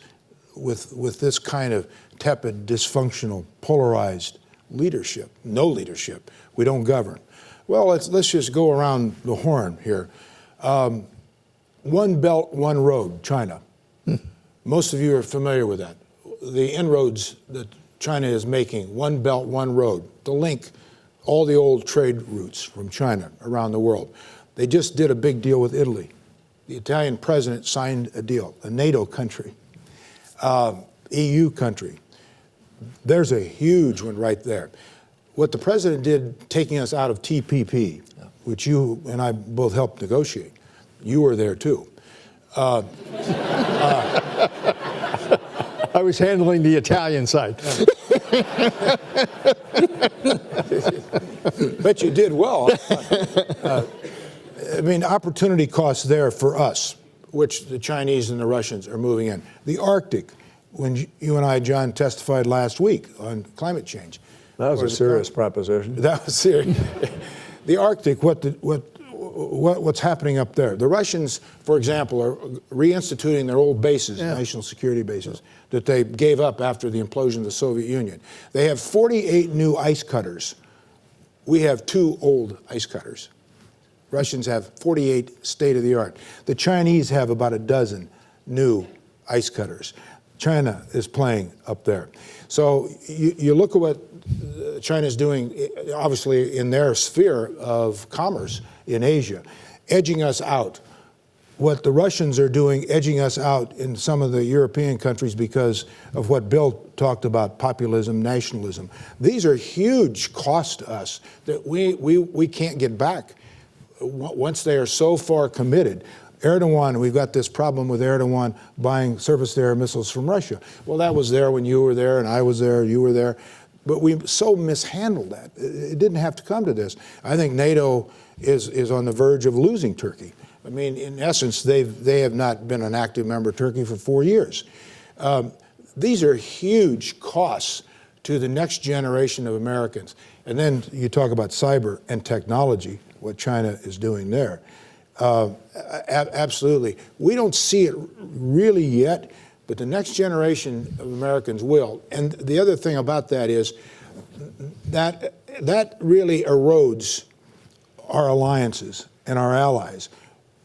with this kind of tepid, dysfunctional, polarized leadership? No leadership. We don't govern. Well, let's just go around the horn here. One belt, one road, China. Most of you are familiar with that. The inroads that China is making, one belt, one road, to link all the old trade routes from China around the world. They just did a big deal with Italy. The Italian president signed a deal, a NATO country, EU country. There's a huge one right there. What the president did, taking us out of TPP, which you and I both helped negotiate. You were there too. I was handling the Italian side. Bet you did well. I mean, opportunity costs there for us, which the Chinese and the Russians are moving in. The Arctic, when you and I, John, testified last week on climate change. That was a serious proposition. That was serious. The Arctic, what's happening up there? The Russians, for example, are reinstituting their old bases, national security bases, that they gave up after the implosion of the Soviet Union. They have 48 new ice cutters. We have 2 old ice cutters. Russians have 48 state-of-the-art. The Chinese have about a dozen new ice cutters. China is playing up there. So you look at what China's doing, obviously in their sphere of commerce in Asia, edging us out. What the Russians are doing, edging us out in some of the European countries because of what Bill talked about, populism, nationalism. These are huge costs to us that we can't get back once they are so far committed. Erdogan, we've got this problem with Erdogan buying surface-to-air missiles from Russia. Well, that was there when you were there and I was there, you were there. But we so mishandled that. It didn't have to come to this. I think NATO is on the verge of losing Turkey. I mean, in essence, they have not been an active member of Turkey for 4 years. these are huge costs to the next generation of Americans. And then you talk about cyber and technology, what China is doing there. Absolutely. We don't see it really yet, but the next generation of Americans will. And the other thing about that is that really erodes our alliances and our allies.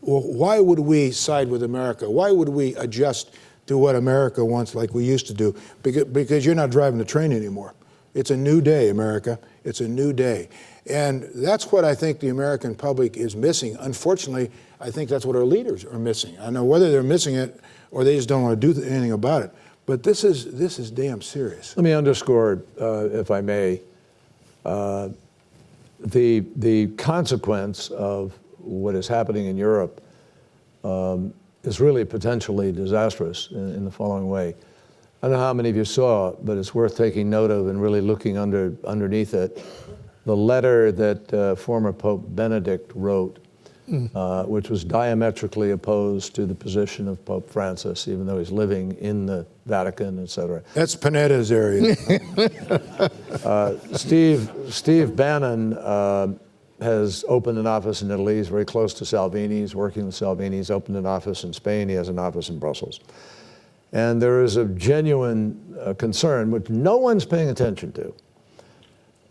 Well, why would we side with America? Why would we adjust to what America wants like we used to do? Because you're not driving the train anymore. It's a new day, America. It's a new day. And that's what I think the American public is missing. Unfortunately, I think that's what our leaders are missing. I know whether they're missing it or they just don't want to do anything about it. But this is damn serious. Let me underscore, if I may, the consequence of what is happening in Europe is really potentially disastrous in the following way. I don't know how many of you saw, but it's worth taking note of and really looking underneath it. The letter that former Pope Benedict wrote, which was diametrically opposed to the position of Pope Francis, even though he's living in the Vatican, et cetera. That's Panetta's area. Steve Bannon has opened an office in Italy. He's very close to Salvini. He's working with Salvini. He's opened an office in Spain. He has an office in Brussels. And there is a genuine concern, which no one's paying attention to,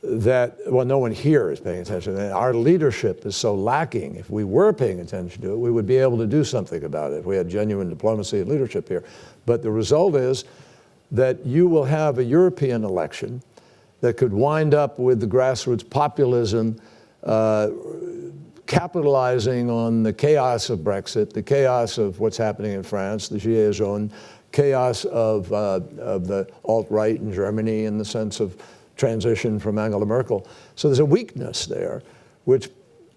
no one here is paying attention. And our leadership is so lacking. If we were paying attention to it, we would be able to do something about it if we had genuine diplomacy and leadership here. But the result is that you will have a European election that could wind up with the grassroots populism capitalizing on the chaos of Brexit, the chaos of what's happening in France, the Gilets jaunes, chaos of the alt-right in Germany in the sense of transition from Angela Merkel. So there's a weakness there, which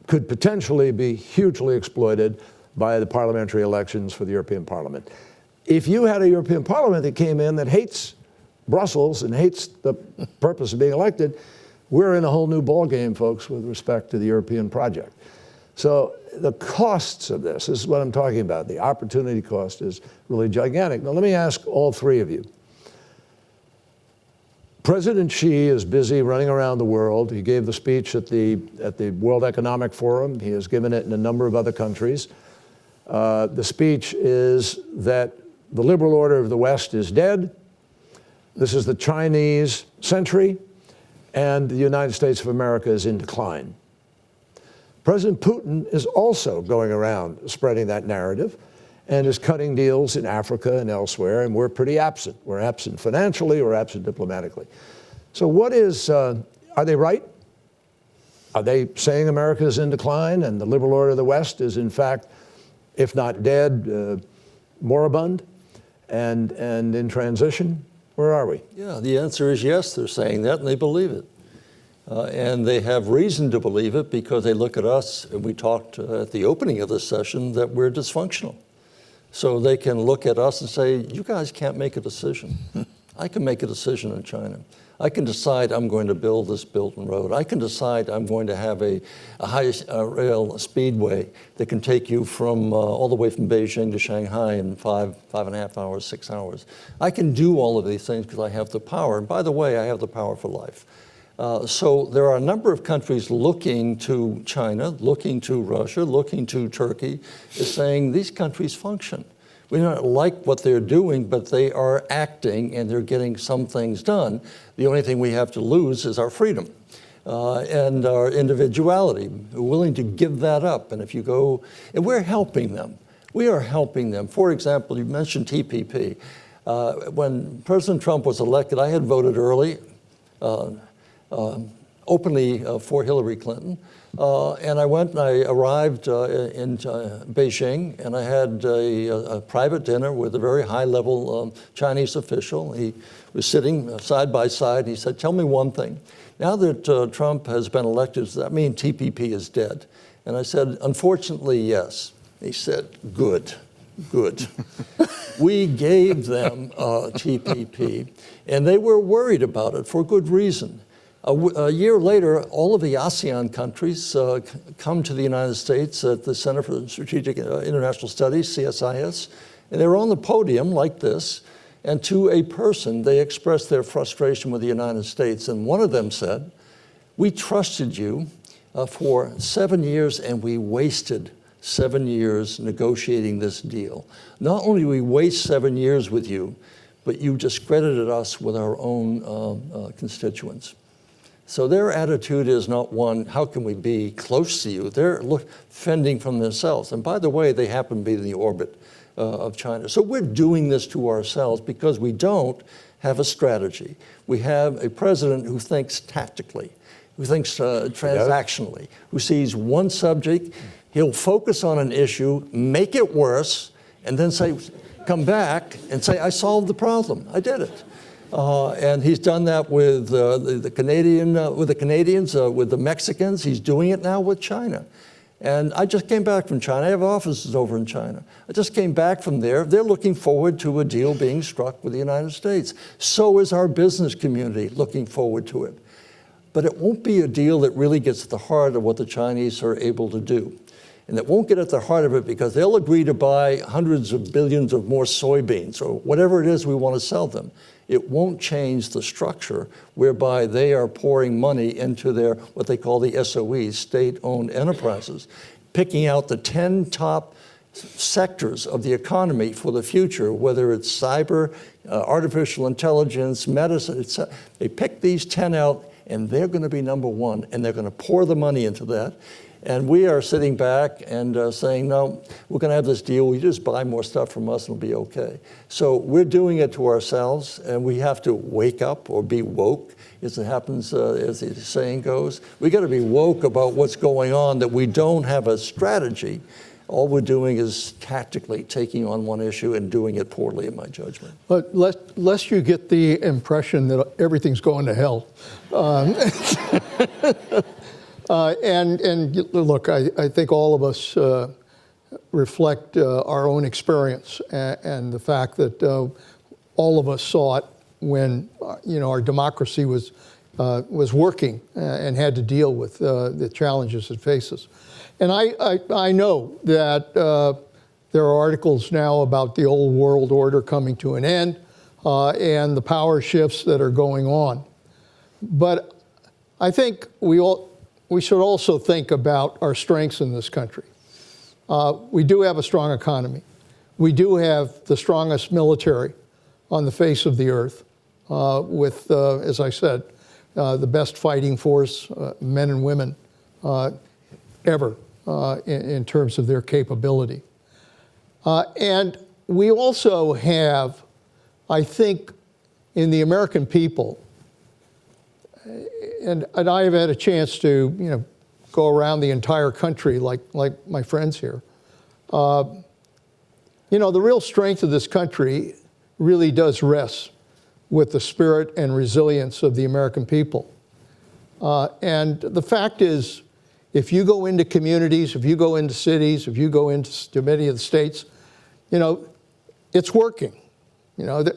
could potentially be hugely exploited by the parliamentary elections for the European Parliament. If you had a European Parliament that came in that hates Brussels and hates the purpose of being elected, we're in a whole new ballgame, folks, with respect to the European project. So the costs of this is what I'm talking about. The opportunity cost is really gigantic. Now, let me ask all three of you. President Xi is busy running around the world. He gave the speech at the World Economic Forum. He has given it in a number of other countries. The speech is that the liberal order of the West is dead. This is the Chinese century, and the United States of America is in decline. President Putin is also going around spreading that narrative and is cutting deals in Africa and elsewhere, and we're pretty absent. We're absent financially, we're absent diplomatically. So what is, are they right? Are they saying America is in decline and the liberal order of the West is in fact, if not dead, moribund and in transition? Where are we? Yeah, the answer is yes, they're saying that and they believe it. And they have reason to believe it because they look at us, and we talked at the opening of this session that we're dysfunctional. So they can look at us and say, you guys can't make a decision. I can make a decision in China. I can decide I'm going to build this Belt and Road. I can decide I'm going to have a high rail speedway that can take you from all the way from Beijing to Shanghai in 5.5 hours, 6 hours. I can do all of these things because I have the power. And by the way, I have the power for life. So there are a number of countries looking to China, looking to Russia, looking to Turkey, is saying these countries function. We don't like what they're doing, but they are acting and they're getting some things done. The only thing we have to lose is our freedom and our individuality. We're willing to give that up. And if you go, and we're helping them. We are helping them. For example, you mentioned TPP. When President Trump was elected, I had voted early. Openly for Hillary Clinton. And I went and I arrived in Beijing, and I had a private dinner with a very high-level Chinese official. He was sitting side by side. He said, tell me one thing. Now that Trump has been elected, does that mean TPP is dead? And I said, unfortunately, yes. He said, good. Good. We gave them TPP, and they were worried about it for good reason. A year later, all of the ASEAN countries come to the United States at the Center for Strategic International Studies, CSIS, and they're on the podium like this, And to a person, they expressed their frustration with the United States. And one of them said, "We trusted you for 7 years, and we wasted 7 years negotiating this deal. Not only did we waste 7 years with you, but you discredited us with our own constituents." So their attitude is not one, how can we be close to you? They're fending from themselves. And by the way, they happen to be in the orbit of China. So we're doing this to ourselves because we don't have a strategy. We have a president who thinks tactically, who thinks transactionally, who sees one subject, he'll focus on an issue, make it worse, and then say, come back and say, I solved the problem, I did it. And he's done that with the Canadians, with the Mexicans. He's doing it now with China. And I just came back from China. I have offices over in China. I just came back from there. They're looking forward to a deal being struck with the United States. So is our business community looking forward to it. But it won't be a deal that really gets at the heart of what the Chinese are able to do. And it won't get at the heart of it because they'll agree to buy hundreds of billions of more soybeans or whatever it is we want to sell them. It won't change the structure whereby they are pouring money into their, what they call the SOEs, state-owned enterprises, picking out the 10 top sectors of the economy for the future, whether it's cyber, artificial intelligence, medicine, etc. They pick these 10 out, and they're going to be number one, and they're going to pour the money into that. And we are sitting back and saying, no, we're going to have this deal. You just buy more stuff from us and it'll be okay. So we're doing it to ourselves, and we have to wake up or be woke, as it happens, as the saying goes. We got to be woke about what's going on, that we don't have a strategy. All we're doing is tactically taking on one issue and doing it poorly, in my judgment. But lest you get the impression that everything's going to hell. And look, I think all of us reflect our own experience and the fact that all of us saw it when our democracy was working and had to deal with the challenges it faces. And I know that there are articles now about the old world order coming to an end and the power shifts that are going on. But I think we should also think about our strengths in this country. We do have a strong economy. We do have the strongest military on the face of the earth with, as I said, the best fighting force, men and women, ever in terms of their capability. And we also have, I think, in the American people, and I have had a chance to, go around the entire country like my friends here. The real strength of this country really does rest with the spirit and resilience of the American people. And the fact is, if you go into communities, if you go into cities, if you go into many of the states, it's working. And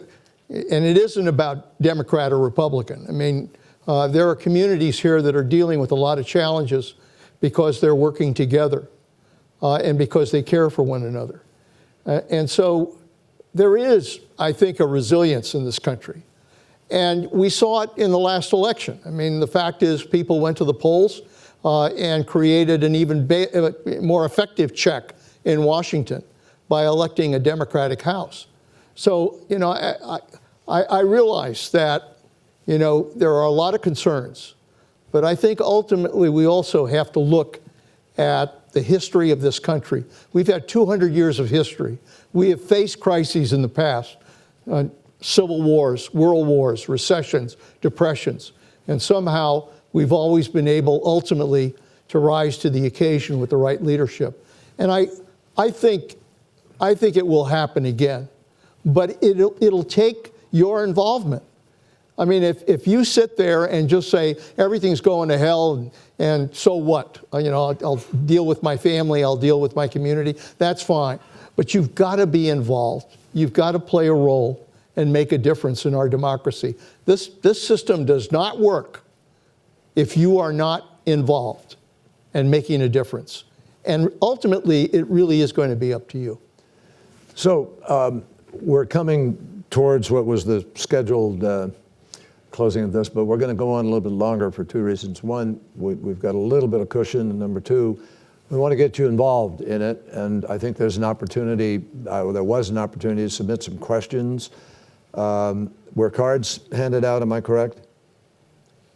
it isn't about Democrat or Republican. I mean, there are communities here that are dealing with a lot of challenges because they're working together and because they care for one another. And so there is, I think, a resilience in this country. And we saw it in the last election. I mean, the fact is people went to the polls and created an even more effective check in Washington by electing a Democratic House. So, I realize that, there are a lot of concerns, but I think ultimately we also have to look at the history of this country. We've had 200 years of history. We have faced crises in the past, civil wars, world wars, recessions, depressions, and somehow we've always been able ultimately to rise to the occasion with the right leadership. And I think it will happen again, but it'll take your involvement. I mean, if you sit there and just say, everything's going to hell, and so what? I'll deal with my family, I'll deal with my community, that's fine. But you've got to be involved. You've got to play a role and make a difference in our democracy. This system does not work if you are not involved and making a difference. And ultimately, it really is going to be up to you. So we're coming towards what was the scheduled closing of this, but we're going to go on a little bit longer for two reasons. One, we've got a little bit of cushion, and number two, we want to get you involved in it, and I think there's an opportunity, there was an opportunity to submit some questions. Were cards handed out, am I correct?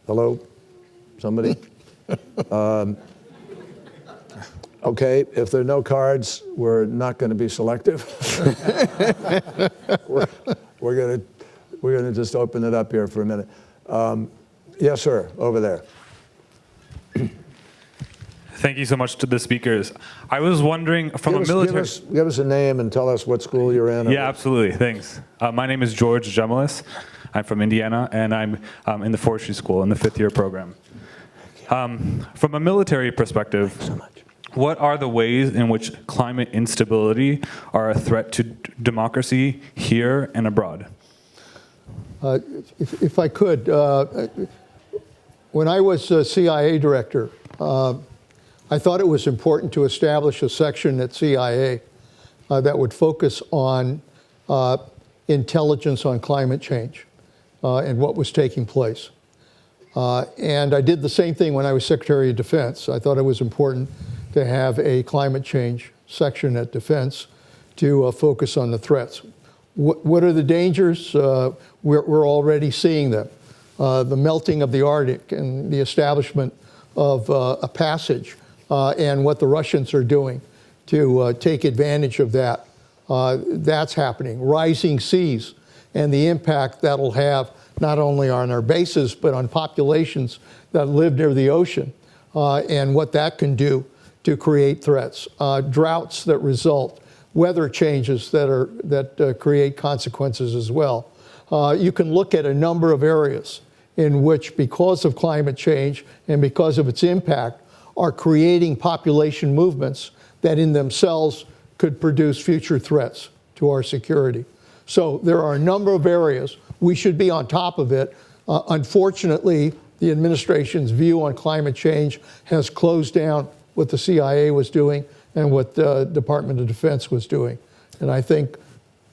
Hello? Somebody? Okay, if there are no cards, we're not going to be selective. we're going to just open it up here for a minute. Yes, sir, over there. Thank you so much to the speakers. I was wondering, from a military... Give us a name and tell us what school you're in. Yeah, absolutely, thanks. My name is George Gemelis. I'm from Indiana, and I'm in the forestry school in the 5th year program. From a military perspective, what are the ways in which climate instability are a threat to democracy here and abroad? If I could, when I was CIA director, I thought it was important to establish a section at CIA that would focus on intelligence on climate change and what was taking place. And I did the same thing when I was Secretary of Defense. I thought it was important to have a climate change section at Defense to focus on the threats. What are the dangers? We're already seeing them. The melting of the Arctic and the establishment of a passage and what the Russians are doing to take advantage of that. That's happening. Rising seas and the impact that'll have not only on our bases, but on populations that live near the ocean, and what that can do to create threats. Droughts that result, weather changes that create consequences as well. You can look at a number of areas in which, because of climate change and because of its impact, are creating population movements that in themselves could produce future threats to our security. So there are a number of areas. We should be on top of it. Unfortunately, the administration's view on climate change has closed down what the CIA was doing and what the Department of Defense was doing. And I think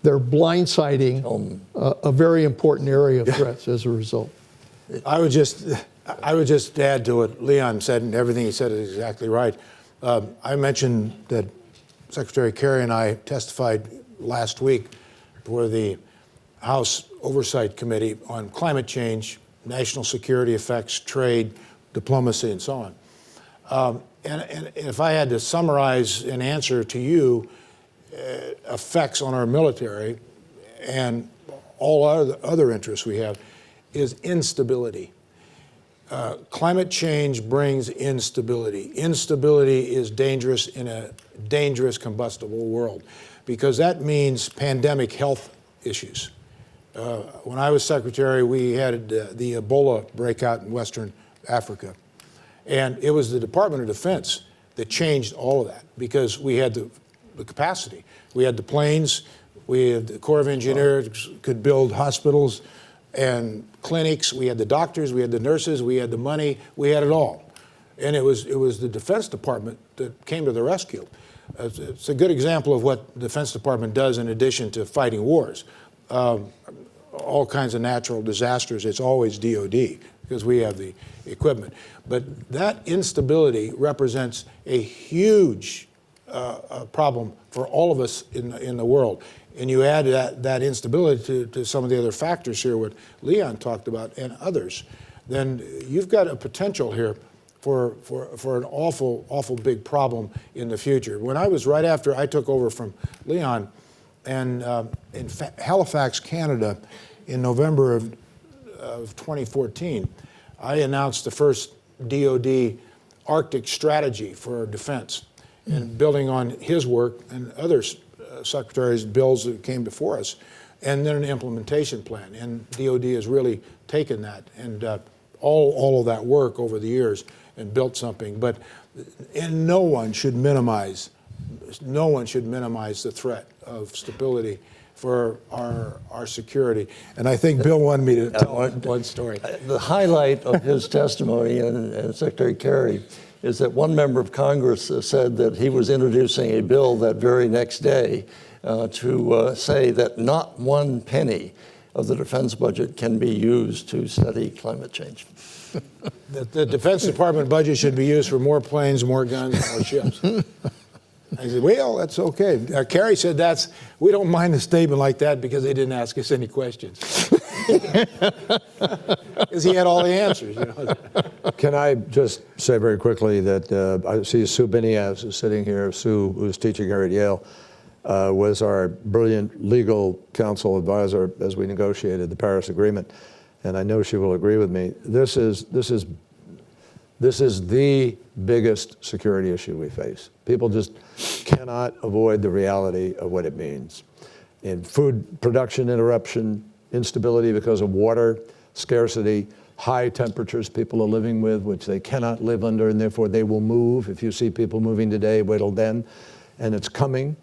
they're blindsiding a very important area of threats as a result. I would just add to what Leon said, and everything he said is exactly right. I mentioned that Secretary Kerry and I testified last week for the House Oversight Committee on climate change, national security effects, trade, diplomacy, and so on. And if I had to summarize an answer to you, effects on our military and all other interests we have is instability. Climate change brings instability. Instability is dangerous in a dangerous combustible world because that means pandemic health issues. When I was secretary, we had the Ebola breakout in Western Africa. And it was the Department of Defense that changed all of that because we had the capacity. We had the planes, we had the Corps of Engineers could build hospitals and clinics, we had the doctors, we had the nurses, we had the money, we had it all. And it was the Defense Department that came to the rescue. It's a good example of what the Defense Department does in addition to fighting wars. All kinds of natural disasters, it's always DOD because we have the equipment. But that instability represents a huge problem for all of us in the world. And you add that instability to some of the other factors here, what Leon talked about, and others, then you've got a potential here for an awful big problem in the future. When I was right after I took over from Leon, and in Halifax, Canada, in November of 2014, I announced the first DOD Arctic strategy for defense, and building on his work and other secretaries' bills that came before us, and then an implementation plan. And DOD has really taken that and all of that work over the years and built something. And no one should minimize the threat of stability for our security. And I think Bill wanted me to tell one story. The highlight of his testimony and Secretary Kerry is that one member of Congress said that he was introducing a bill that very next day to say that not one penny of the defense budget can be used to study climate change. The Defense Department budget should be used for more planes, more guns, more ships. I said, well, that's okay. Kerry said we don't mind a statement like that because they didn't ask us any questions. Because he had all the answers. You know? Can I just say very quickly that I see Sue Biniaz is sitting here. Sue, who's teaching here at Yale, was our brilliant legal counsel advisor as we negotiated the Paris Agreement, and I know she will agree with me. This is the biggest security issue we face. People just cannot avoid the reality of what it means. In food production interruption, instability because of water scarcity, high temperatures people are living with, which they cannot live under, and therefore they will move. If you see people moving today, wait till then, and it's coming.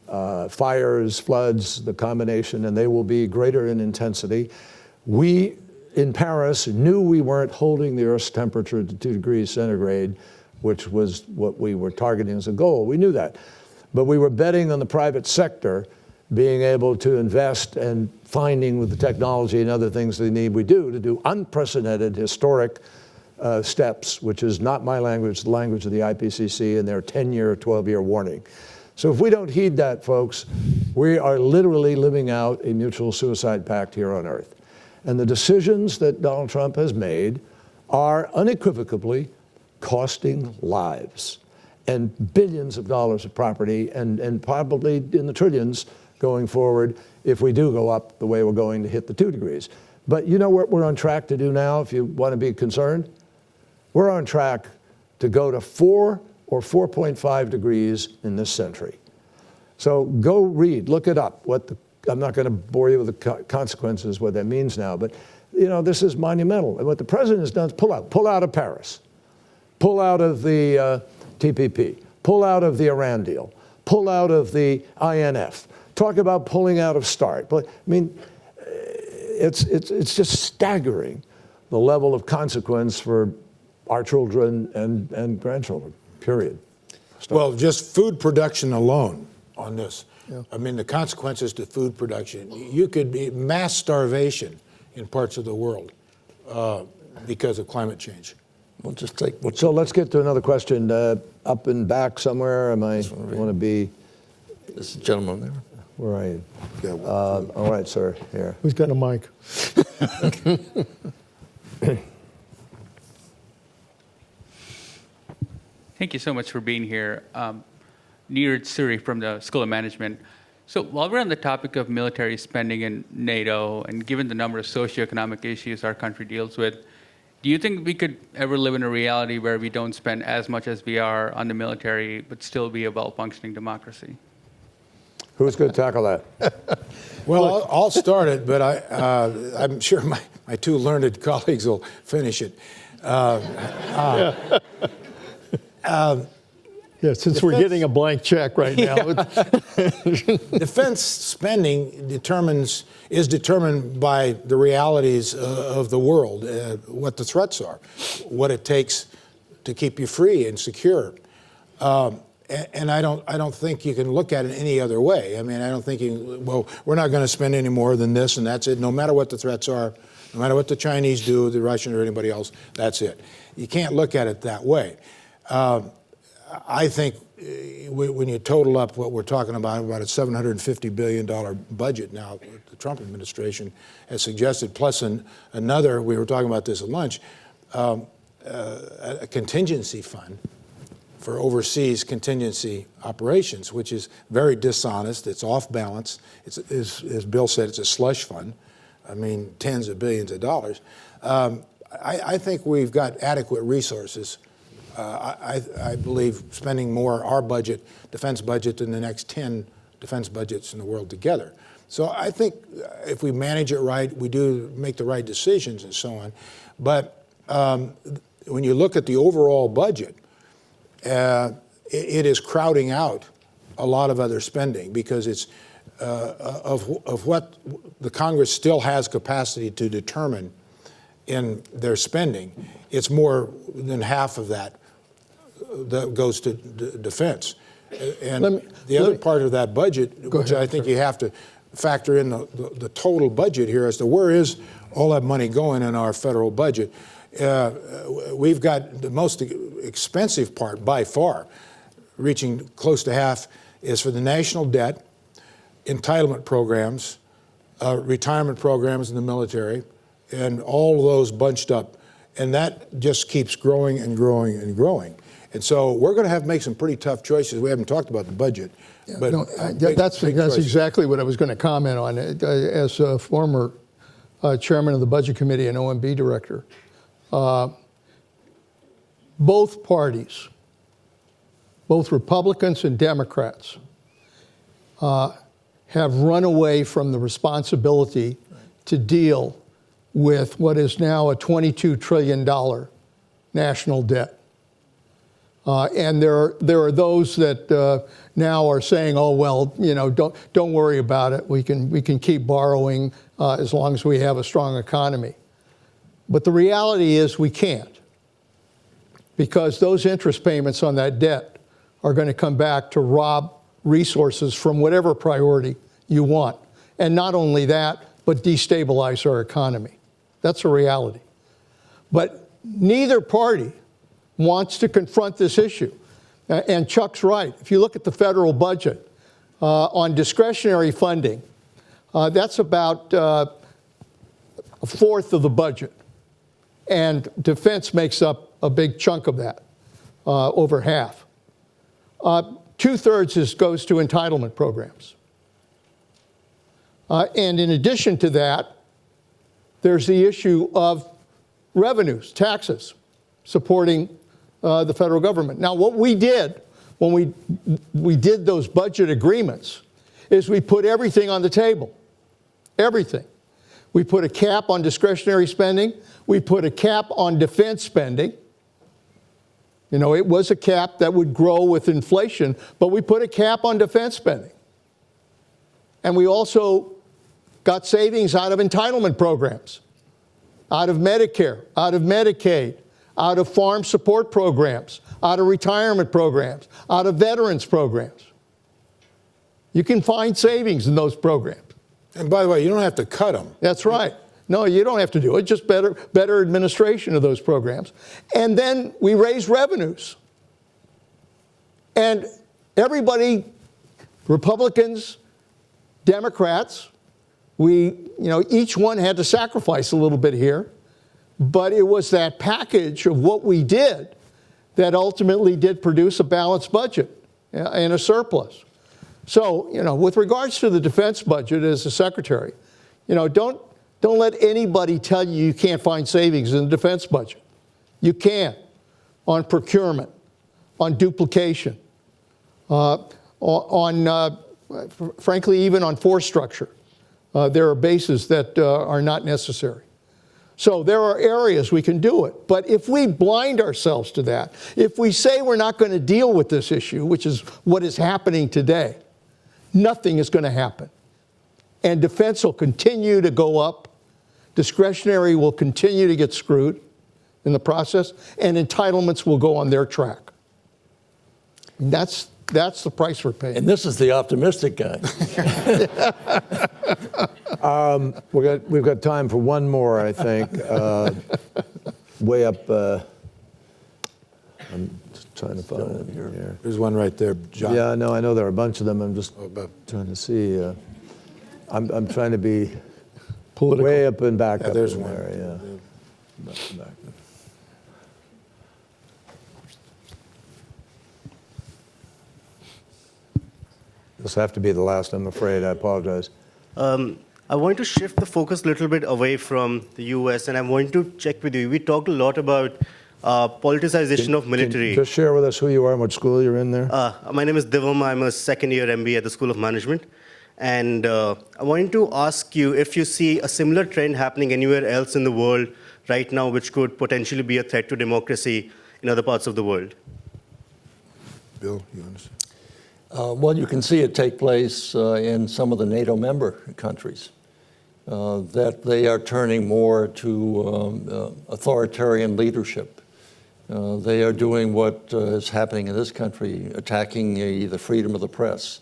Fires, floods, the combination, and they will be greater in intensity. We, in Paris, knew we weren't holding the Earth's temperature to 2 degrees centigrade, which was what we were targeting as a goal. We knew that. But we were betting on the private sector being able to invest and finding with the technology and other things they need we do to do unprecedented historic steps, which is not my language, the language of the IPCC and their 10-year, 12-year warning. So if we don't heed that, folks, we are literally living out a mutual suicide pact here on Earth. And the decisions that Donald Trump has made are unequivocally costing lives and billions of dollars of property and probably in the trillions going forward if we do go up the way we're going to hit the 2 degrees. But you know what we're on track to do now, if you want to be concerned? We're on track to go to 4 or 4.5 degrees in this century. So go read, look it up. I'm not going to bore you with the consequences, what that means now, but you know, this is monumental. And what the president has done is pull out of Paris, pull out of the TPP, pull out of the Iran deal, pull out of the INF, talk about pulling out of START. But I mean, it's just staggering the level of consequence for our children and grandchildren, period. Well, just food production alone on this. Yeah. I mean, the consequences to food production, you could be mass starvation in parts of the world because of climate change. We'll just take. So let's get to another question. Up and back somewhere, want to be? This gentleman there. Where are you? Yeah, all right, sir, here. Who's got a mic? Thank you so much for being here. Neeraj Suri from the School of Management. So while we're on the topic of military spending in NATO, and given the number of socioeconomic issues our country deals with, do you think we could ever live in a reality where we don't spend as much as we are on the military, but still be a well-functioning democracy? Who's going to tackle that? Well, I'll start it, but I'm sure my two learned colleagues will finish it. Yeah, since we're getting a blank check right now. Defense spending is determined by the realities of the world, what the threats are, what it takes to keep you free and secure. And I don't think you can look at it any other way. I mean, I don't think we're not going to spend any more than this, and that's it. No matter what the threats are, no matter what the Chinese do, the Russians or anybody else, that's it. You can't look at it that way. I think when you total up what we're talking about a $750 billion budget now, the Trump administration has suggested, plus another, we were talking about this at lunch, a contingency fund for overseas contingency operations, which is very dishonest. It's off balance. As Bill said, it's a slush fund. I mean, tens of billions of dollars. I think we've got adequate resources. I believe spending more our budget, defense budget, than the next 10 defense budgets in the world together. So I think if we manage it right, we do make the right decisions and so on. But when you look at the overall budget, it is crowding out a lot of other spending because it's of what the Congress still has capacity to determine in their spending. It's more than half of that that goes to defense. And Let me- the other part of that budget, Go which ahead, I think sir. you have to factor in the total budget here as to where is all that money going in our federal budget. We've got the most expensive part by far, reaching close to half, is for the national debt, entitlement programs, retirement programs in the military, and all of those bunched up. And that just keeps growing and growing and growing. And so we're going to have to make some pretty tough choices. We haven't talked about the budget. But No, big that's choices. exactly what I was going to comment on. As a former chairman of the Budget Committee and OMB director, both parties, both Republicans and Democrats, have run away from the responsibility to deal with what is now a $22 trillion national debt. And there are those that now are saying, "Oh well, you know, don't worry about it. We can keep borrowing as long as we have a strong economy." But the reality is we can't, because those interest payments on that debt are going to come back to rob resources from whatever priority you want, and not only that, but destabilize our economy. That's a reality. But neither party wants to confront this issue. And Chuck's right. If you look at the federal budget on discretionary funding, that's about a fourth of the budget. And defense makes up a big chunk of that, over half. 2/3 goes to entitlement programs. And in addition to that, there's the issue of revenues, taxes, supporting the federal government. Now, what we did when we did those budget agreements is we put everything on the table, everything. We put a cap on discretionary spending. We put a cap on defense spending. You know, it was a cap that would grow with inflation, but we put a cap on defense spending. And we also got savings out of entitlement programs, out of Medicare, out of Medicaid, out of farm support programs, out of retirement programs, out of veterans programs. You can find savings in those programs. And by the way, you don't have to cut them. That's right. No, you don't have to do it. Just better administration of those programs. And then we raise revenues. And everybody, Republicans, Democrats, each one had to sacrifice a little bit here. But it was that package of what we did that ultimately did produce a balanced budget and a surplus. So, with regards to the defense budget as a secretary, don't let anybody tell you you can't find savings in the defense budget. You can, on procurement, on duplication, frankly, even on force structure. There are bases that are not necessary. So there are areas we can do it. But if we blind ourselves to that, if we say we're not going to deal with this issue, which is what is happening today, nothing is going to happen. And defense will continue to go up. Discretionary will continue to get screwed in the process. And entitlements will go on their track. And that's the price we're paying. And this is the optimistic guy. We've got time for one more, I think. Way up. I'm just trying to find it here. There's one right there, John. Yeah, no, I know there are a bunch of them. I'm just but- trying to see. I'm trying to be Political. way up and back Yeah, up there's in one. there. Yeah. Back to back. This will have to be the last, I'm afraid. I apologize. I want to shift the focus a little bit away from the U.S. and I'm going to check with you. We talked a lot about politicization of military. Just share with us who you are and what school you're in there. My name is Divam. I'm a second-year MBA at the School of Management. And I wanted to ask you if you see a similar trend happening anywhere else in the world right now, which could potentially be a threat to democracy in other parts of the world. Bill, you understand? Well, you can see it take place in some of the NATO member countries, that they are turning more to authoritarian leadership. They are doing what is happening in this country, attacking the freedom of the press,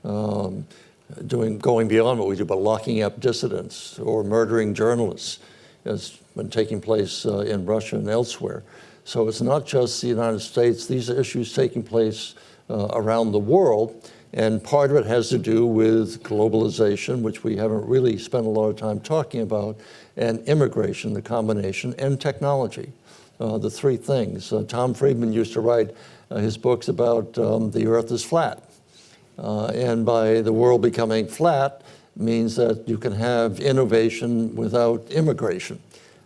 going beyond what we do, but locking up dissidents or murdering journalists, as been taking place in Russia and elsewhere. So it's not just the United States. These are issues taking place around the world. And part of it has to do with globalization, which we haven't really spent a lot of time talking about, and immigration, the combination, and technology, the three things. Tom Friedman used to write his books about the earth is flat. And by the world becoming flat means that you can have innovation without immigration,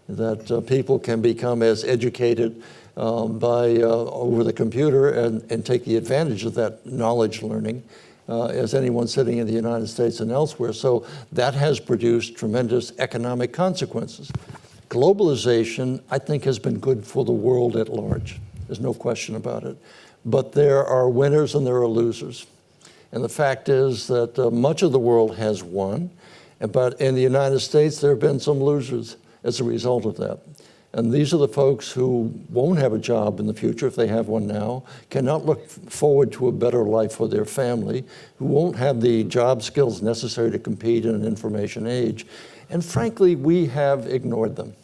that people can become as educated over the computer and take the advantage of that knowledge learning as anyone sitting in the United States and elsewhere. So that has produced tremendous economic consequences. Globalization, I think, has been good for the world at large. There's no question about it. But there are winners and there are losers. And the fact is that much of the world has won, but in the United States, there have been some losers as a result of that. And these are the folks who won't have a job in the future if they have one now, cannot look forward to a better life for their family, who won't have the job skills necessary to compete in an information age. And frankly, we have ignored them.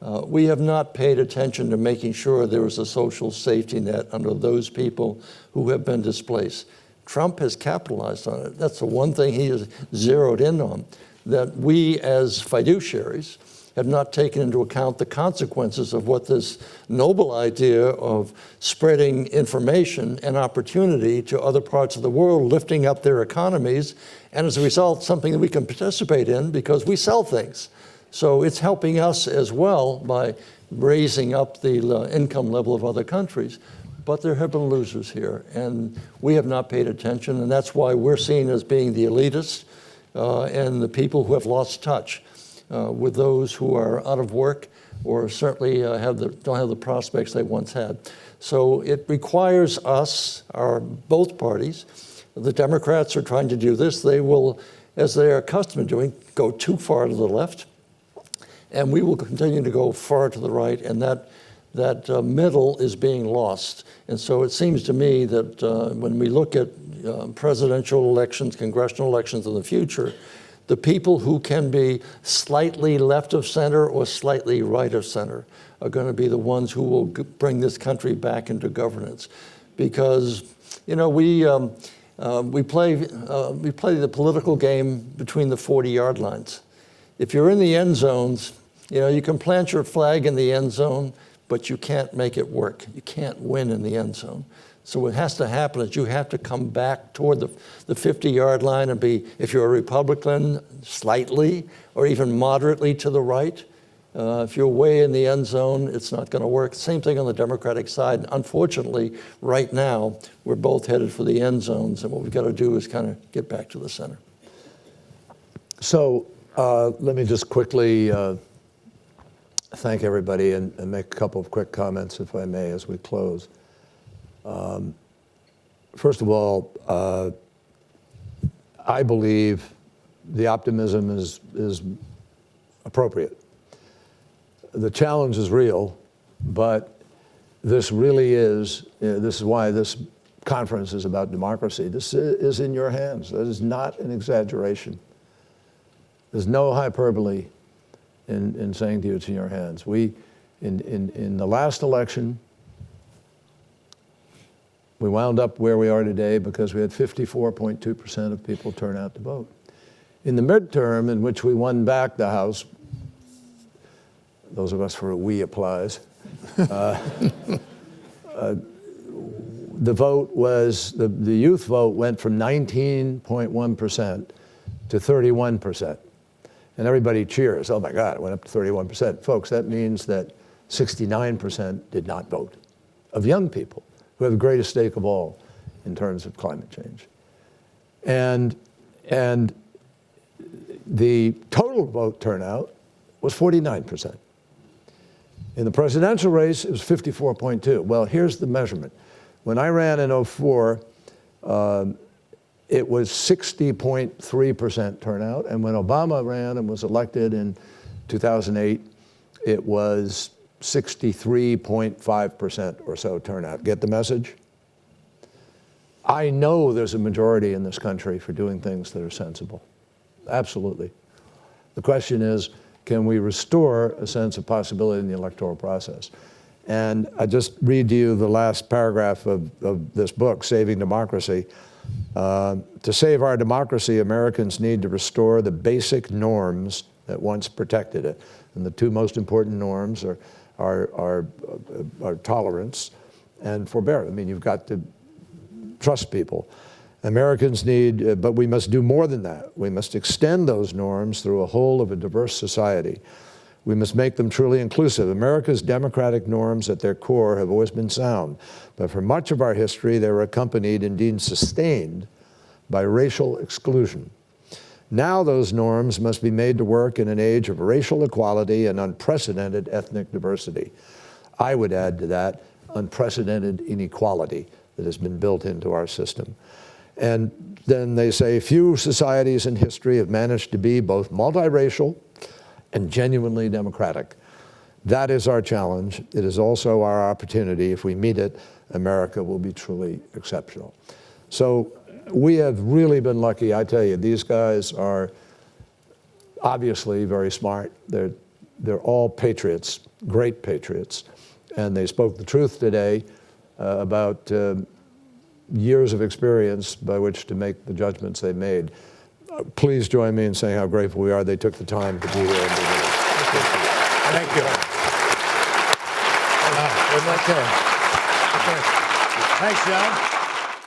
We have not paid attention to making sure there is a social safety net under those people who have been displaced. Trump has capitalized on it. That's the one thing he has zeroed in on, that we as fiduciaries have not taken into account the consequences of what this noble idea of spreading information and opportunity to other parts of the world, lifting up their economies, and as a result, something that we can participate in because we sell things. So it's helping us as well by raising up the income level of other countries. But there have been losers here, and we have not paid attention, and that's why we're seen as being the elitists and the people who have lost touch with those who are out of work or certainly don't have the prospects they once had. So it requires us, both parties. The Democrats are trying to do this. They will, as they are accustomed to doing, go too far to the left, and we will continue to go far to the right, and that middle is being lost. And so it seems to me that when we look at presidential elections, congressional elections in the future, the people who can be slightly left of center or slightly right of center are going to be the ones who will bring this country back into governance. Because, you know, we play the political game between the 40-yard lines. If you're in the end zones, you know, you can plant your flag in the end zone, but you can't make it work. You can't win in the end zone. So what has to happen is you have to come back toward the 50-yard line and be, if you're a Republican, slightly or even moderately to the right. If you're way in the end zone, it's not going to work. Same thing on the Democratic side. Unfortunately, right now, we're both headed for the end zones, and what we've got to do is kind of get back to the center. So let me just quickly thank everybody and make a couple of quick comments, if I may, as we close. First of all, I believe the optimism is appropriate. The challenge is real, but this really is, this is why this conference is about democracy. This is in your hands. That is not an exaggeration. There's no hyperbole in saying to you it's in your hands. In the last election, we wound up where we are today because we had 54.2% of people turn out to vote. In the midterm, in which we won back the House, those of us for a we applies, the vote was, the youth vote went from 19.1% to 31%. And everybody cheers, oh my God, it went up to 31%. Folks, that means that 69% did not vote of young people, who have the greatest stake of all in terms of climate change. And the total vote turnout was 49%. In the presidential race, it was 54.2. Well, here's the measurement. When I ran in 2004, it was 60.3% turnout, and when Obama ran and was elected in 2008, it was 63.5% or so turnout. Get the message? I know there's a majority in this country for doing things that are sensible. Absolutely. The question is, can we restore a sense of possibility in the electoral process? And I just read to you the last paragraph of this book, Saving Democracy. To save our democracy, Americans need to restore the basic norms that once protected it. And the two most important norms are tolerance and forbearance. I mean, you've got to trust people. Americans need, but we must do more than that. We must extend those norms through a whole of a diverse society. We must make them truly inclusive. America's democratic norms at their core have always been sound, but for much of our history, they were accompanied, indeed sustained, by racial exclusion. Now those norms must be made to work in an age of racial equality and unprecedented ethnic diversity. I would add to that, unprecedented inequality that has been built into our system. And then they say, few societies in history have managed to be both multiracial and genuinely democratic. That is our challenge. It is also our opportunity. If we meet it, America will be truly exceptional. So we have really been lucky. I tell you, these guys are obviously very smart. They're all patriots, great patriots. And they spoke the truth today about years of experience by which to make the judgments they made. Please join me in saying how grateful we are they took the time to be here and be with us. Thank you. Okay. Thanks, John.